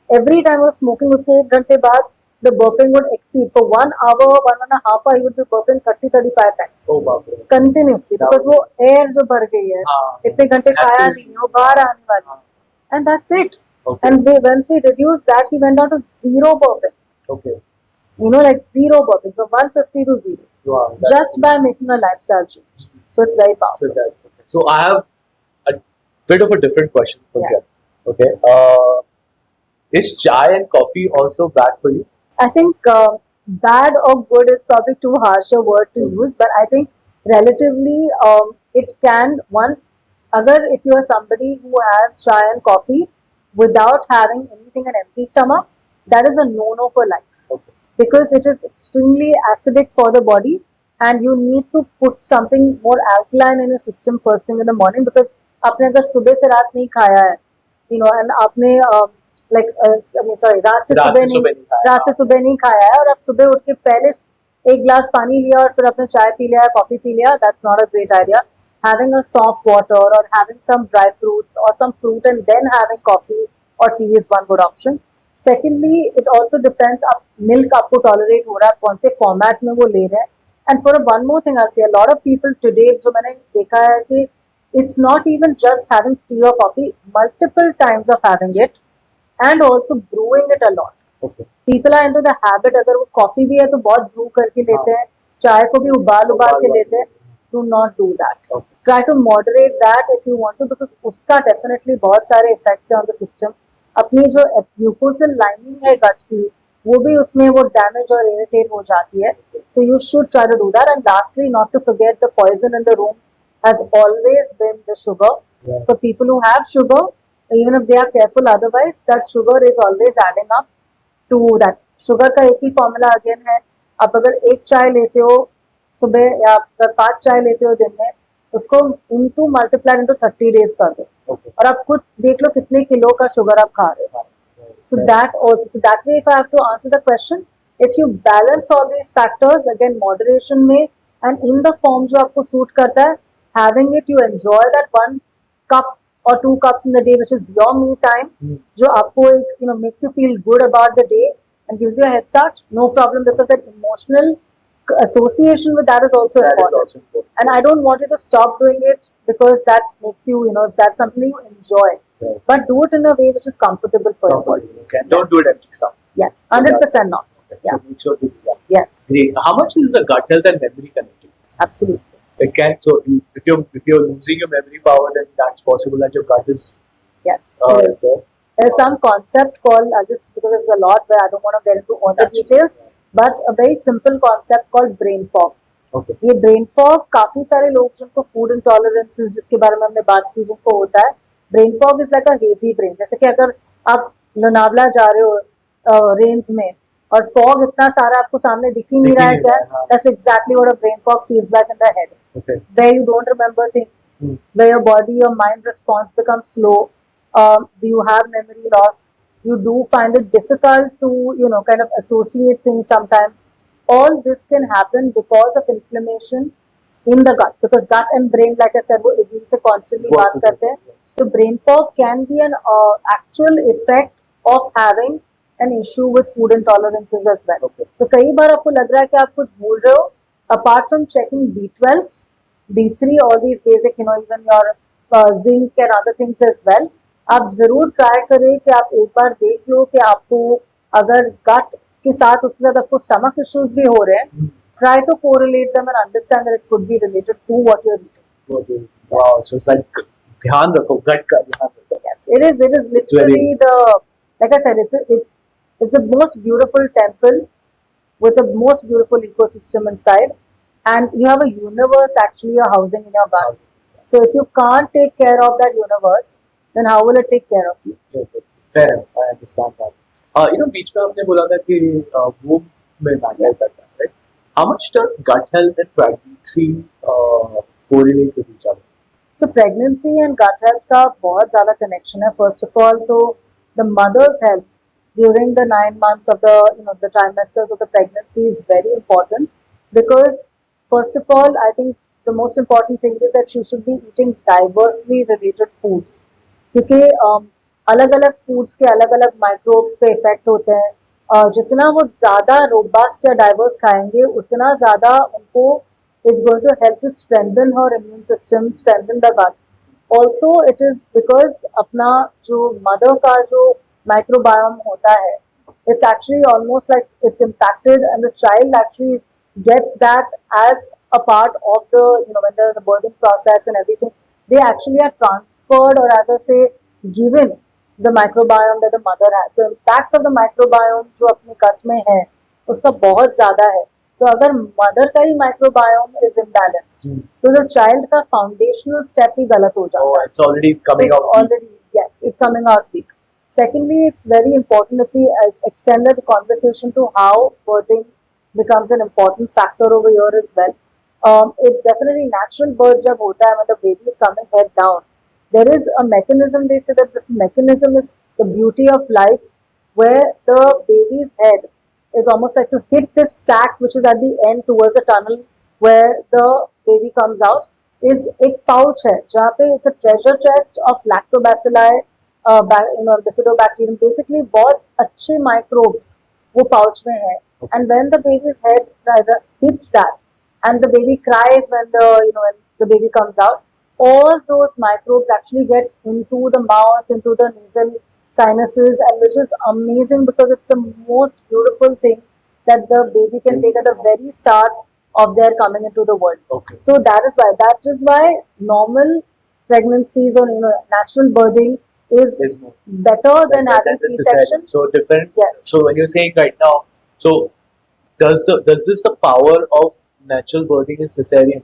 every time वो smoking, उसके 1 घंटे बाद the burping would exceed for 1 hour, 1.5 hour, he would be burping 30-35 times
ओ बाप रे.
continuously because वो air जो भर गई है,
हाँ.
इतने घंटे खाया
Absolutely.
नहीं, वो बाहर आने वाली.
हाँ.
And that's it.
Okay.
And once we reduced that, he went down to zero burping.
Okay.
You know, like zero burping, from 150 to 0.
Wow. That's
Just by making a lifestyle change. So it's very powerful.
So, so I have a bit of a different question for
Yeah.
you. Okay. Is chai and coffee also bad for you?
I think bad or good is probably too harsh a word to use, but I think relatively it can, one, agar if you are somebody who has chai and coffee without having anything an empty stomach, that is a no-no for life.
Okay.
Because it is extremely acidic for the body, and you need to put something more alkaline in your system first thing in the morning. Because आपने अगर सुबह से रात नहीं खाया है, you know, and आपने रात से सुबह नहीं खाया है, और आप सुबह उठ के पहले 1 glass पानी लिया और फिर आपने चाय पी लिया, कॉफी पी लिया, that's not a great idea. Having a soft water or having some dry fruits or some fruit and then having coffee or tea is one good option. Secondly, it also depends आप milk आपको tolerate हो रहा है, कौन से format में वो ले रहे हैं. And for one more thing, I'll say a lot of people today जो मैंने देखा है कि it's not even just having tea or coffee, multiple times of having it and also brewing it a lot.
Okay.
People are into the habit, अगर वो coffee भी है तो बहुत ब्रू करके लेते हैं, चाय को भी उबाल के लेते हैं. Do not do that.
Okay.
Try to moderate that if you want to, because उसका definitely बहुत सारे effects है on the system. अपनी जो mucosal lining है gut की, वो भी उसमें वो damage और irritate हो जाती है. So you should try to do that. And lastly, not to forget, the poison in the room has always been the sugar.
Yeah.
For people who have sugar, even if they are careful otherwise, that sugar is always adding up to that. Sugar का एक ही formula again है. आप अगर 1 चाय लेते हो सुबह या अगर 5 चाय लेते हो दिन में, उसको into multiplied into 30 days कर दो.
Okay.
और आप खुद देख लो कितने किलो का शुगर आप खा रहे हो. So that also, so that way if I have to answer the question, if you balance all these factors, again moderation में and in the form जो आपको suit करता है, having it, you enjoy that 1 cup or 2 cups in the day, which is your me time, जो आपको एक, you know, makes you feel good about the day and gives you a head start, no problem, because that emotional association with that is also important. And I don't want you to stop doing it because that makes you, you know, if that's something you enjoy,
Right.
but do it in a way which is comfortable for your body.
Okay. Don't do it empty stomach.
Yes, 100% not.
Okay.
Yeah.
So make sure to do that.
Yes,
Great. How much is the gut health and memory connected?
absolutely.
It can. So if you're losing your memory power, then that's possible that your gut is
Yes,
is there.
there's some concept called, just because there's a lot where I don't want to get into all the details, but a very simple concept called brain fog.
Okay.
ये brain fog काफी सारे लोग जिनको food इंटॉलरेंसेस जिसके बारे में हमने बात की जिनको होता है, brain fog is like a hazy brain. जैसे कि अगर आप लोनावला जा रहे हो रेंज में और फॉग इतना सारा आपको सामने दिख ही नहीं रहा है, क्या, that's exactly what a brain fog feels like in the head.
Okay.
Where you don't remember things, where your body, your mind response becomes slow, you have memory loss, you do find it difficult to, you know, kind of associate things sometimes. All this can happen because of inflammation in the gut, because gut and brain, like I said, वो एक दूसरे से constantly बात करते हैं. So brain fog can be an actual effect of having an issue with food intolerances as well.
Okay.
तो कई बार आपको लग रहा है कि आप कुछ भूल रहे हो, apart from checking B12, D3, all these basic, you know, even your zinc and other things as well, आप जरूर ट्राई करें कि आप एक बार देख लो कि आपको अगर गट के साथ उसके साथ आपको स्टमक इश्यूज भी हो रहे हैं, try to correlate them and understand that it could be related to what you're eating.
Okay. Wow. So it's like ध्यान रखो, gut का ध्यान रखो.
Yes, it is literally like I said, it's the most beautiful temple with the most beautiful ecosystem inside, and you have a universe actually you're housing in your gut. So if you can't take care of that universe, then how will it take care of you?
Okay. Fair enough. I understand that. बीच में आपने बोला था कि वो में matter करता है, right? How much does gut health and pregnancy correlate with each other?
So pregnancy and gut health का बहुत ज़्यादा connection है. First of all, तो the mother's health during the 9 months of the trimesters of the pregnancy is very important, because first of all, I think the most important thing is that she should be eating diversely related foods, क्योंकि अलग अलग foods के अलग अलग microbes पे effect होते हैं. जितना वो ज़्यादा रोबस्ट या डाइवर्स खाएंगे उतना ज़्यादा उनको it's going to help to strengthen her immune system, strengthen the gut. Also, it is because अपना जो mother का जो microbiome होता है, it's actually almost like it's impacted, and the child actually gets that as a part of the when the birthing process and everything. They actually are transferred, or rather say given the microbiome that the mother has. So impact of the microbiome जो अपने gut में है उसका बहुत ज़्यादा है. तो अगर मदर का ही माइक्रोबायोम इज इम्बैलेंस्ड तो द चाइल्ड का फाउंडेशनल स्टेप ही गलत हो जाता है.
It's already coming out.
Yes, it's coming out weak. Secondly, it's very important if we extend the conversation to how birthing becomes an important factor over here as well. It definitely natural birth जब होता है when the baby is coming head down, there is a mechanism. They say that this mechanism is the beauty of life, where the baby's head is almost like to hit this sac which is at the end towards the tunnel where the baby comes out, is एक pouch है जहाँ पे it's a treasure chest of lactobacilli, bifidobacterium, basically बहुत अच्छे microbes वो pouch में है. And when the baby's head rather hits that and the baby cries when when the baby comes out, all those microbes actually get into the mouth, into the nasal sinuses, and which is amazing because it's the most beautiful thing that the baby can take at the very start of their coming into the world.
Okay.
So that is why normal pregnancies or natural birthing is better than having C-section.
So different.
Yes.
So when you're saying right now, so does this the power of natural birthing is cesarean?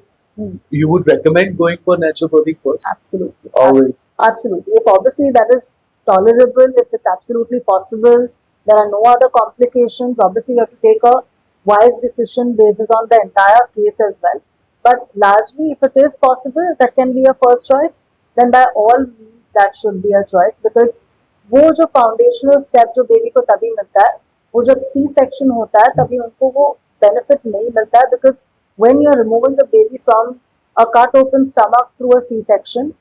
You would recommend going for natural birthing first?
Absolutely.
Always.
Absolutely. If obviously that is tolerable, if it's absolutely possible, there are no other complications, obviously you have to take a wise decision based on the entire case as well. But largely, if it is possible, that can be a first choice, then by all means that should be a choice, because वो जो foundational step जो baby को तभी मिलता है, वो जब C-section होता है तभी उनको वो benefit नहीं मिलता है, because when you are removing the baby from a cut open stomach through a C-section,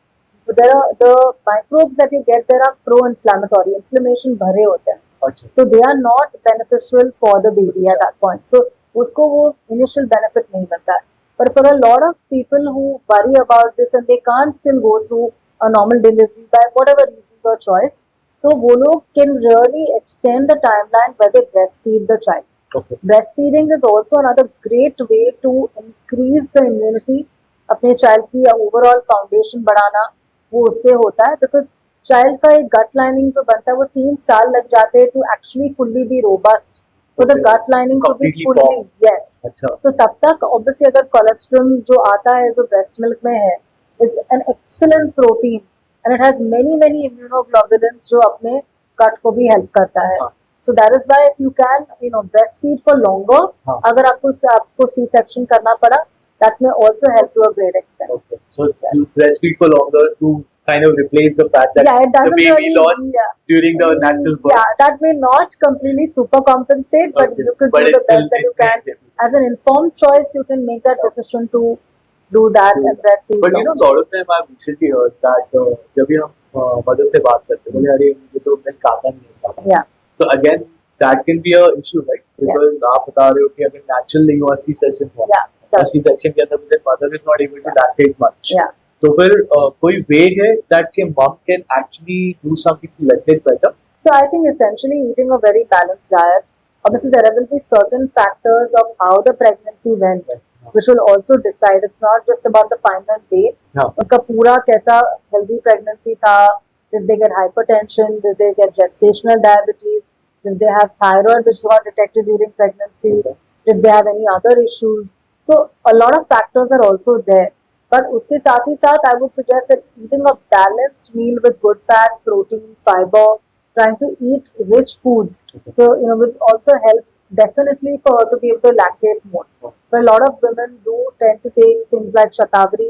there are the microbes that you get there are pro-inflammatory, inflammation भरे होते हैं.
अच्छा.
So they are not beneficial for the baby at that point. So उसको वो initial benefit नहीं मिलता है. But for a lot of people who worry about this and they can't still go through a normal delivery by whatever reasons or choice, तो वो लोग can really extend the timeline where they breastfeed the child.
Okay.
Breastfeeding is also another great way to increase the immunity. अपने child की overall foundation बढ़ाना वो उससे होता है, because child का एक gut lining जो बनता है वो 3 साल लग जाते हैं to actually fully be robust. For the gut lining to be fully
formed.
Yes.
अच्छा.
So तब तक obviously अगर colostrum जो आता है जो breast milk में है is an excellent protein and it has many immunoglobulins जो अपने gut को भी help करता है.
हाँ.
So that is why if you can breastfeed for longer,
हाँ.
अगर आपको C-section करना पड़ा, that may also help to a great extent.
Okay. So you breastfeed for longer to kind of replace the fact that
it doesn't
the baby
really,
lost during the natural birth.
Yeah, that may not completely super compensate, but
Okay.
you could
But
do the
it's still
best that you can.
definitely.
As an informed choice, you can make that decision to do that and breastfeed.
But a lot of time I've recently heard that जब भी हम mother से बात करते हैं, बोले अरे मुझे तो milk आता नहीं है सारा.
Yeah.
So again, that can be a issue, right? Because आप बता रहे हो कि अगर natural नहीं हुआ C-section हुआ,
Yeah.
और C-section के अंदर मुझे mother is not able to lactate much.
Yeah.
तो फिर कोई way है that के mom can actually do something to lactate better?
So I think essentially eating a very balanced diet. Obviously, there will be certain factors of how the pregnancy went, which will also decide. It's not just about the final day.
हाँ.
उनका पूरा कैसा healthy pregnancy था. Did they get hypertension? Did they get gestational diabetes? Did they have thyroid which got detected during pregnancy? Did they have any other issues? So a lot of factors are also there. But उसके साथ ही साथ I would suggest that eating a balanced meal with good fat, protein, fiber, trying to eat rich foods.
Okay.
So, will also help definitely for her to be able to lactate more. But a lot of women do tend to take things like Shatavari,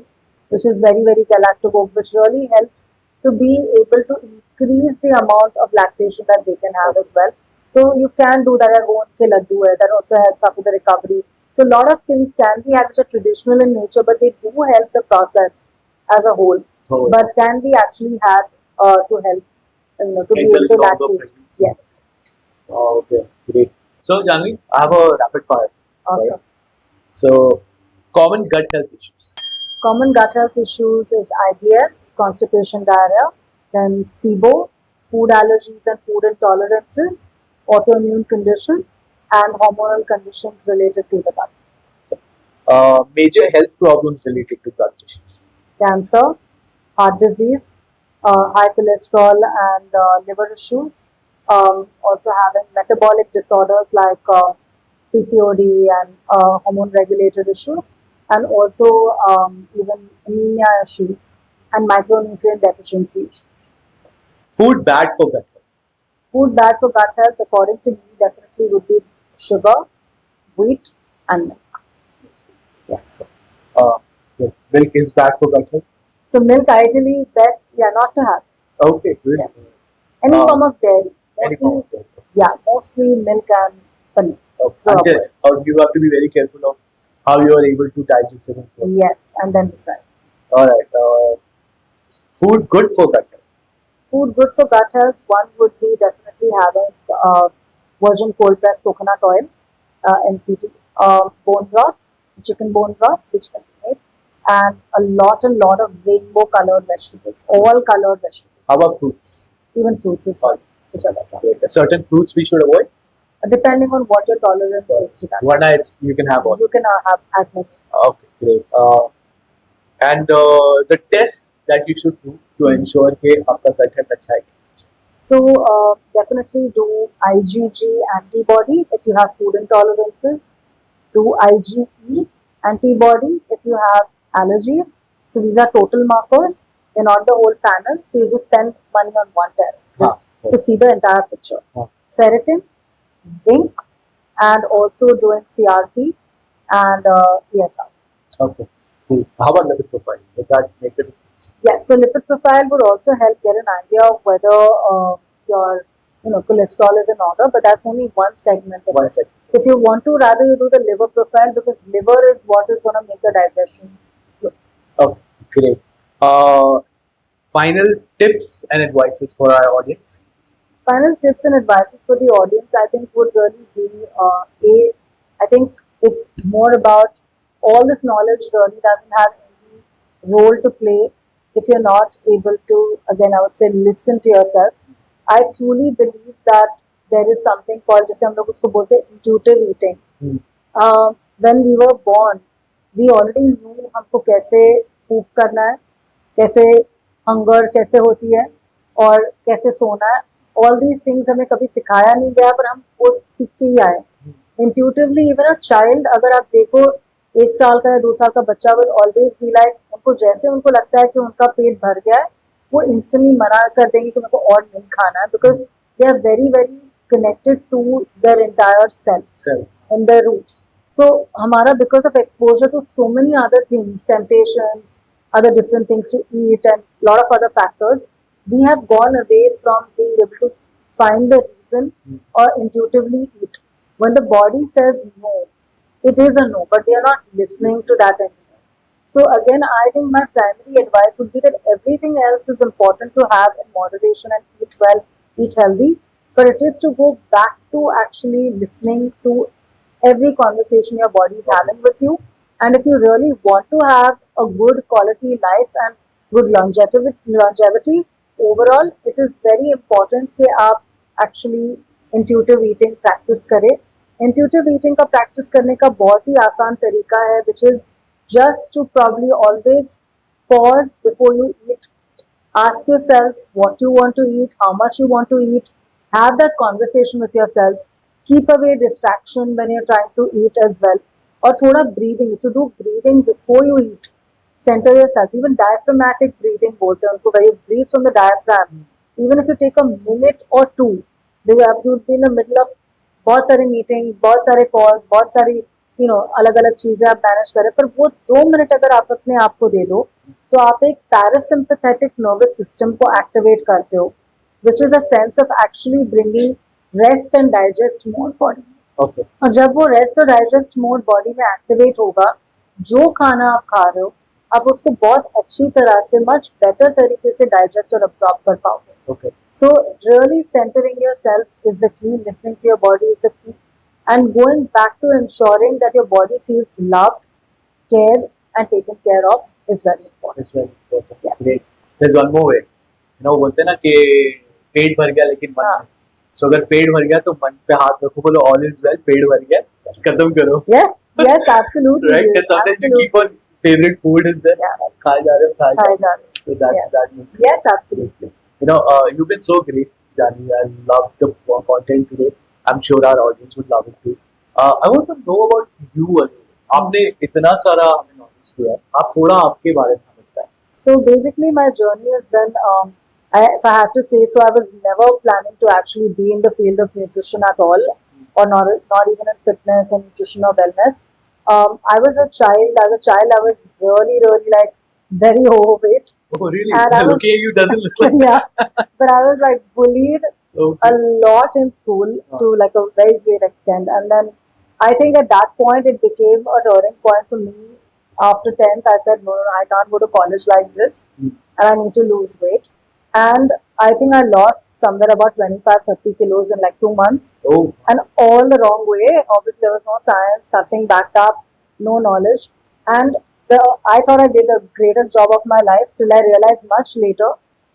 which is very, very galactogenic, which really helps to be able to increase the amount of lactation that they can have as well. So you can do that. Ke laddu hai, that also helps up with the recovery. So a lot of things can be had which are traditional in nature, but they do help the process as a whole.
Oh,
But can be actually had to help, to be
in the
able to
longer
lactate.
pregnancy.
Yes,
Oh, okay, great. So, Janvi, I have a rapid fire.
awesome.
Right? So, common gut health issues.
Common gut health issues is IBS, constipation, diarrhea, then SIBO, food allergies and food intolerances, autoimmune conditions, and hormonal conditions related to the gut.
Major health problems related to gut issues.
Cancer, heart disease, high cholesterol and liver issues, also having metabolic disorders like PCOD and hormone regulated issues, and also even anemia issues and micronutrient deficiency issues.
Food bad for gut health.
Food bad for gut health, according to me, definitely would be sugar, wheat, and milk. Yes.
Yeah, milk is bad for gut health.
So milk ideally best, not to have.
Okay, good.
Yes. Any form of dairy.
Any
Mostly,
form of dairy.
mostly milk and paneer.
Okay. You have to be very careful of how you are able to digest it.
Yes, and then decide.
Alright. Food good for gut health.
Food good for gut health, one would be definitely having virgin cold pressed coconut oil, MCT, bone broth, chicken bone broth, which can be made, and a lot of rainbow colored vegetables, all colored vegetables.
How about fruits?
Even fruits as well, which are better.
Certain fruits we should avoid.
Depending on what your tolerance is to that.
One night you can have all.
You can have as many as
Okay, great. And the tests that you should do to ensure that आपका gut health अच्छा है.
So definitely do IgG antibody if you have food intolerances. Do IgE antibody if you have allergies. So these are total markers. They're not the whole panel. So you just spend money on one test just to see the entire picture. Ferritin, zinc, and also doing CRP and ESR.
Okay, cool. How about lipid profile? Would that make a difference?
Yes, so lipid profile would also help get an idea of whether your cholesterol is in order, but that's only one segment of it. So if you want to, rather you do the liver profile because liver is what is going to make your digestion slow.
Okay, great. Final tips and advices for our audience.
Final tips and advices for the audience, I think, would really be I think it's more about all this knowledge really doesn't have any role to play if you're not able to, again, I would say, listen to yourself. I truly believe that there is something called, जैसे हम लोग उसको बोलते हैं, intuitive eating. When we were born, we already knew हमको कैसे poop करना है, कैसे hunger कैसे होती है और कैसे सोना है. All these things हमें कभी सिखाया नहीं गया, पर हम वो सीख के ही आए. Intuitively, even a child, अगर आप देखो 1 साल का या 2 साल का बच्चा will always be like, उनको जैसे उनको लगता है कि उनका पेट भर गया है, वो instantly मना कर देंगे कि मेरे को और नहीं खाना है, because they are very very connected to their entire self and their roots. So हमारा because of exposure to so many other things, temptations, other different things to eat and lot of other factors, we have gone away from being able to find the reason or intuitively eat. When the body says no, it is a no, but we are not listening to that anymore. So again, I think my primary advice would be that everything else is important to have in moderation and eat well, eat healthy, but it is to go back to actually listening to every conversation your body is having with you. And if you really want to have a good quality life and good longevity overall, it is very important कि आप actually intuitive eating practice करें. Intuitive eating का practice करने का बहुत ही आसान तरीका है, which is just to probably always pause before you eat. Ask yourself what you want to eat, how much you want to eat. Have that conversation with yourself. Keep away distraction when you're trying to eat as well. और थोड़ा breathing. If you do breathing before you eat, center yourself. Even diaphragmatic breathing बोलते हैं उनको, where you breathe from the diaphragm. even if you take a minute or two, because you'll be in the middle of बहुत सारे meetings, बहुत सारे calls, बहुत सारी अलग अलग चीजें आप मैनेज करें, पर वो 2 मिनट अगर आप अपने आप को दे दो तो आप एक पैरासिम्पैथेटिक नर्वस सिस्टम को एक्टिवेट करते हो, विच is a sense of actually bringing rest and digest mode body में।
Okay.
और जब वो रेस्ट और डाइजेस्ट मोड बॉडी में एक्टिवेट होगा, जो खाना आप खा रहे हो आप उसको बहुत अच्छी तरह से, मच बेटर तरीके से डाइजेस्ट और अब्सॉर्ब कर पाओगे।
Okay.
So really centering yourself is the key, listening to your body is the key, and going back to ensuring that your body feels loved, cared and taken care of is very important.
That's very important.
Yes.
Great. There's one more way. बोलते हैं ना कि पेट भर गया लेकिन मन
हाँ.
नहीं। So अगर पेट भर गया तो मन पे हाथ रखो, बोलो all is well, पेट भर गया, खत्म करो।
Yes, absolutely.
Right? Because sometimes you keep on favorite food is there.
Yeah.
खाए जा रहे हो,
खाए जा रहे हो.
So that
Yes.
that makes sense.
Yes, absolutely.
You've been so great, Jani. I love the content today. I'm sure our audience would love it too. I want to know about you again. आपने इतना सारा हमें knowledge दिया है, आप थोड़ा आपके बारे में हमें बताएं।
So basically my journey has been, if I have to say, so I was never planning to actually be in the field of nutrition at all, or not even in fitness or nutrition or wellness. I was a child. As a child, I was really like very overweight.
Oh really?
And I was-
Looking at you doesn't look like.
Yeah, but I was like bullied
Okay.
a lot in school to like a very great extent, and then I think at that point it became a turning point for me. After 10th, I said no, I can't go to college like this, and I need to lose weight. And I think I lost somewhere about 25-30 kilos in like 2 months,
Oh.
and all the wrong way. Obviously, there was no science, nothing backed up, no knowledge, and I thought I did the greatest job of my life till I realized much later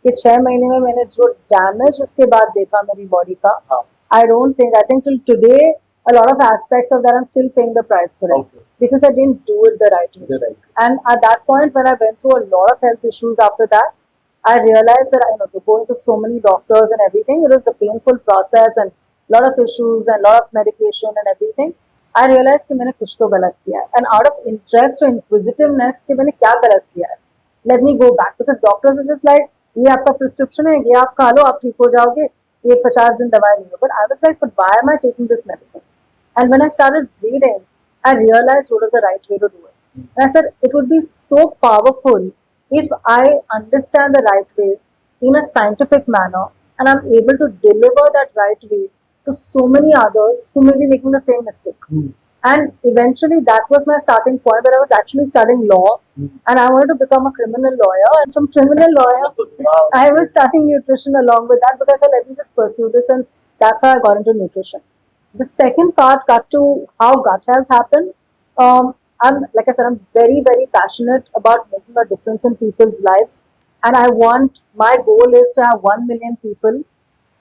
कि 6 महीने में मैंने जो damage उसके बाद देखा मेरी body का,
हाँ.
I think till today a lot of aspects of that I'm still paying the price for it,
Okay.
because I didn't do it the right way.
You're right.
And at that point, when I went through a lot of health issues after that, I realized that going to so many doctors and everything, it was a painful process and a lot of issues and a lot of medication and everything. I realized कि मैंने कुछ तो गलत किया है, and out of interest or inquisitiveness कि मैंने क्या गलत किया है, let me go back, because doctors are just like, ये आपका prescription है, ये आप खा लो, आप ठीक हो जाओगे, ये 50 दिन दवाई नहीं लो. But I was like, but why am I taking this medicine? And when I started reading, I realized what was the right way to do it. And I said, it would be so powerful if I understand the right way in a scientific manner, and I'm able to deliver that right way to so many others who may be making the same mistake. And eventually that was my starting point, where I was actually studying law, and I wanted to become a criminal lawyer, and from criminal lawyer
Wow.
I was studying nutrition along with that, because I said, let me just pursue this, and that's how I got into nutrition. The second part got to how gut health happened. Like I said, I'm very passionate about making a difference in people's lives, and my goal is to have 1 million people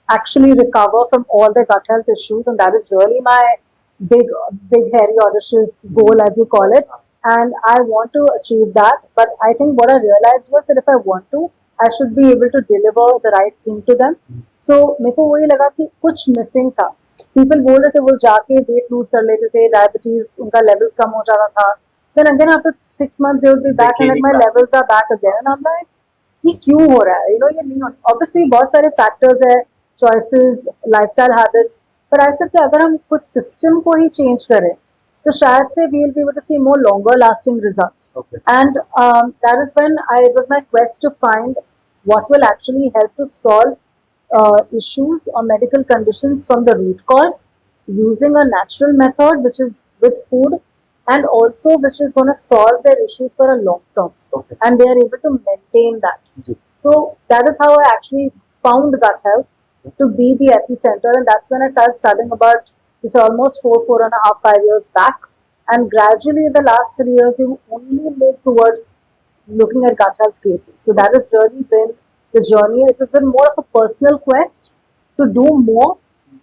actually recover from all their gut health issues, and that is really my big hairy audacious goal, as you call it, and I want to achieve that. But I think what I realized was that if I want to, I should be able to deliver the right thing to them. So मेरे को वही लगा कि कुछ missing था. People बोल रहे थे वो जाके weight lose कर लेते थे, diabetes उनका levels कम हो जाता था. Then again after 6 months they would be back, and like my levels are back again, and I'm like, ये क्यों हो रहा है? ये नहीं हो. Obviously बहुत सारे factors है, choices, lifestyle habits. पर ऐसा कि अगर हम कुछ सिस्टम को ही चेंज करें तो शायद से we will be able to see more longer lasting results.
Okay.
And that is when it was my quest to find what will actually help to solve issues or medical conditions from the root cause, using a natural method which is with food, and also which is going to solve their issues for a long term.
Okay.
And they are able to maintain that.
Ji.
So that is how I actually found gut health to be the epicenter, and that's when I started studying about this almost 4.5 years back, and gradually in the last 3 years we've only moved towards looking at gut health cases. So that has really been the journey. It has been more of a personal quest to do more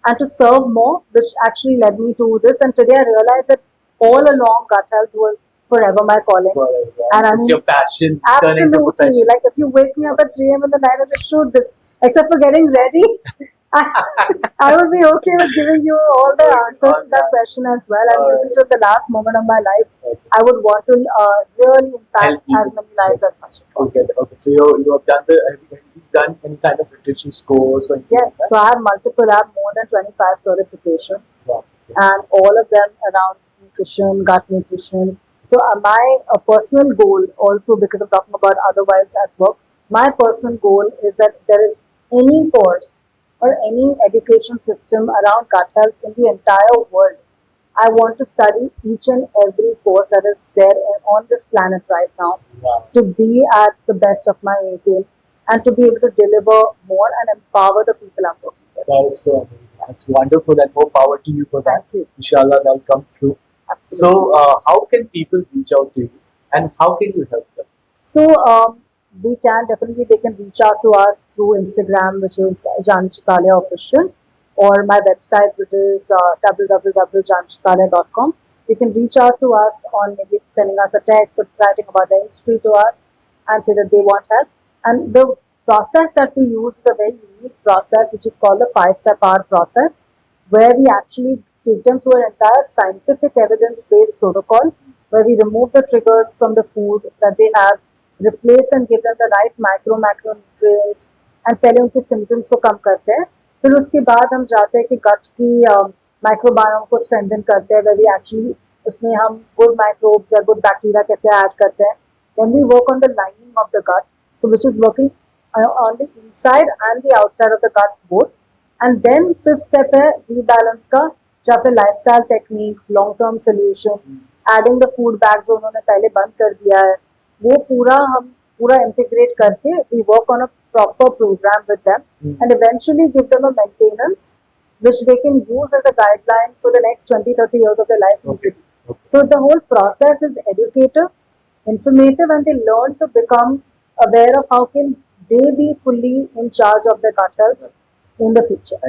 and to serve more, which actually led me to this. And today I realized that all along gut health was forever my calling. And I
it's
mean,
your passion turning into
absolutely.
profession.
Like if you wake me up at 3 a.m. in the night and say, shoot this, except for getting ready, I would be okay with giving you all the answers to that question as well. And maybe till the last moment of my life, I would want to really impact
Help people.
as many lives as much as possible.
Okay. So you have done have you done any kind of nutrition course or anything
Yes,
like
so I have multiple, I have more than 25 certifications,
that?
and all of them around nutrition, gut nutrition. So my personal goal also, because I'm talking about otherwise at work, my personal goal is that there is any course or any education system around gut health in the entire world. I want to study each and every course that is there on this planet right now
Wow.
to be at the best of my A game and to be able to deliver more and empower the people I'm working with.
That is so amazing. That's wonderful, and more power to you for that.
Thank you.
Inshallah, that'll come true.
Absolutely.
So, how can people reach out to you, and how can you help them?
So we can definitely, they can reach out to us through Instagram, which is Janvi Chitalia Official, or my website, which is www.janvichitalia.com. They can reach out to us on maybe sending us a text or writing about their history to us and say that they want help. And the process that we use is a very unique process, which is called the 5-step R process, where we actually take them through an entire scientific evidence-based protocol, where we remove the triggers from the food that they have, replace and give them the right macronutrients, and पहले उनके symptoms को कम करते हैं. फिर उसके बाद हम जाते हैं कि gut की microbiome को strengthen करते हैं, where we actually उसमें हम good microbes या good bacteria कैसे add करते हैं. Then we work on the lining of the gut, so which is working on the inside and the outside of the gut both. And then 5th step है rebalance का, जहाँ पे lifestyle techniques, long term solutions, adding the food back जो उन्होंने पहले बंद कर दिया है, वो पूरा हम पूरा integrate करके we work on a proper program with them and eventually give them a maintenance which they can use as a guideline for the next 20-30 years of their life easily. So the whole process is educative, informative, and they learn to become aware of how can they be fully in charge of their gut health in the future.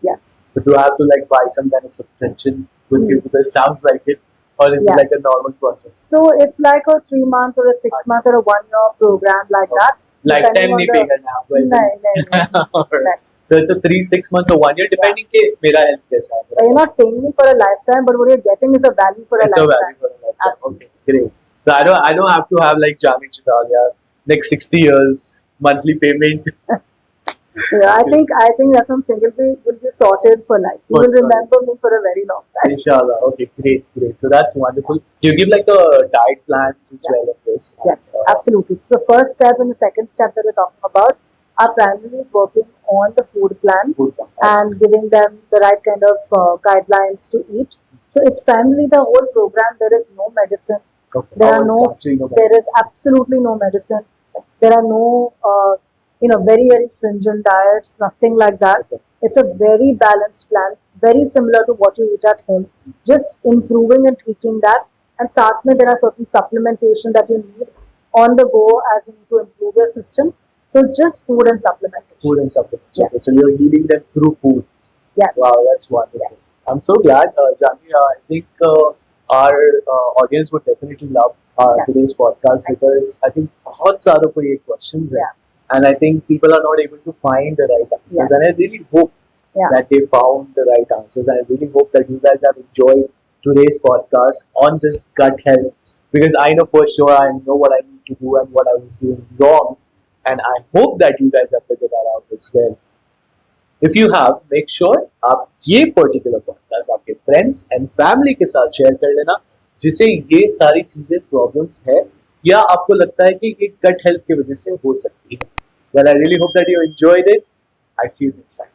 Yes.
But do I have to like buy some kind of subscription with you, because it sounds like it, or is it like a normal process?
So it's like a 3-month or a 6-month or a 1-year program like that.
Lifetime नहीं पे करना है आपको ऐसे?
नहीं.
So it's a 3, 6 months or 1 year depending के मेरा health कैसा है.
You're not paying me for a lifetime, but what you're getting is a value for a
It's a
lifetime.
value for a lifetime.
Absolutely.
Okay, great. So I don't have to have like Janvi Chitalia next 60 years monthly payment.
Yeah, I think that's something will be sorted for life. You will remember me for a very long time.
Inshallah. Okay, great. So that's wonderful. Do you give like a diet plans as well of this?
Yes, absolutely. So the first step and the second step that we're talking about are primarily working on the food plan and giving them the right kind of guidelines to eat. So it's primarily the whole program. There is no medicine.
Okay.
There is absolutely no medicine. There are no very, very stringent diets, nothing like that.
Okay.
It's a very balanced plan, very similar to what you eat at home, just improving and tweaking that. And साथ में there are certain supplementation that you need on the go as you need to improve your system. So it's just food and supplementation.
Food and supplementation.
Yes.
Okay, so you're healing them through food.
Yes.
Wow, that's wonderful.
Yes.
I'm so glad, Janvi. I think our audience would definitely love today's podcast because I think बहुत सारों को ये questions हैं. And I think people are not able to find the right answers.
Yes.
And I really hope that they found the right answers. I really hope that you guys have enjoyed today's podcast on this gut health. Because I know for sure I know what I need to do and what I was doing wrong. And I hope that you guys have figured that out as well. If you have, make sure आप ये particular podcast आपके friends and family के साथ share कर लेना जिसे ये सारी चीजें problems है या आपको लगता है कि ये gut health की वजह से हो सकती है. Well, I really hope that you enjoyed it. I see you next time.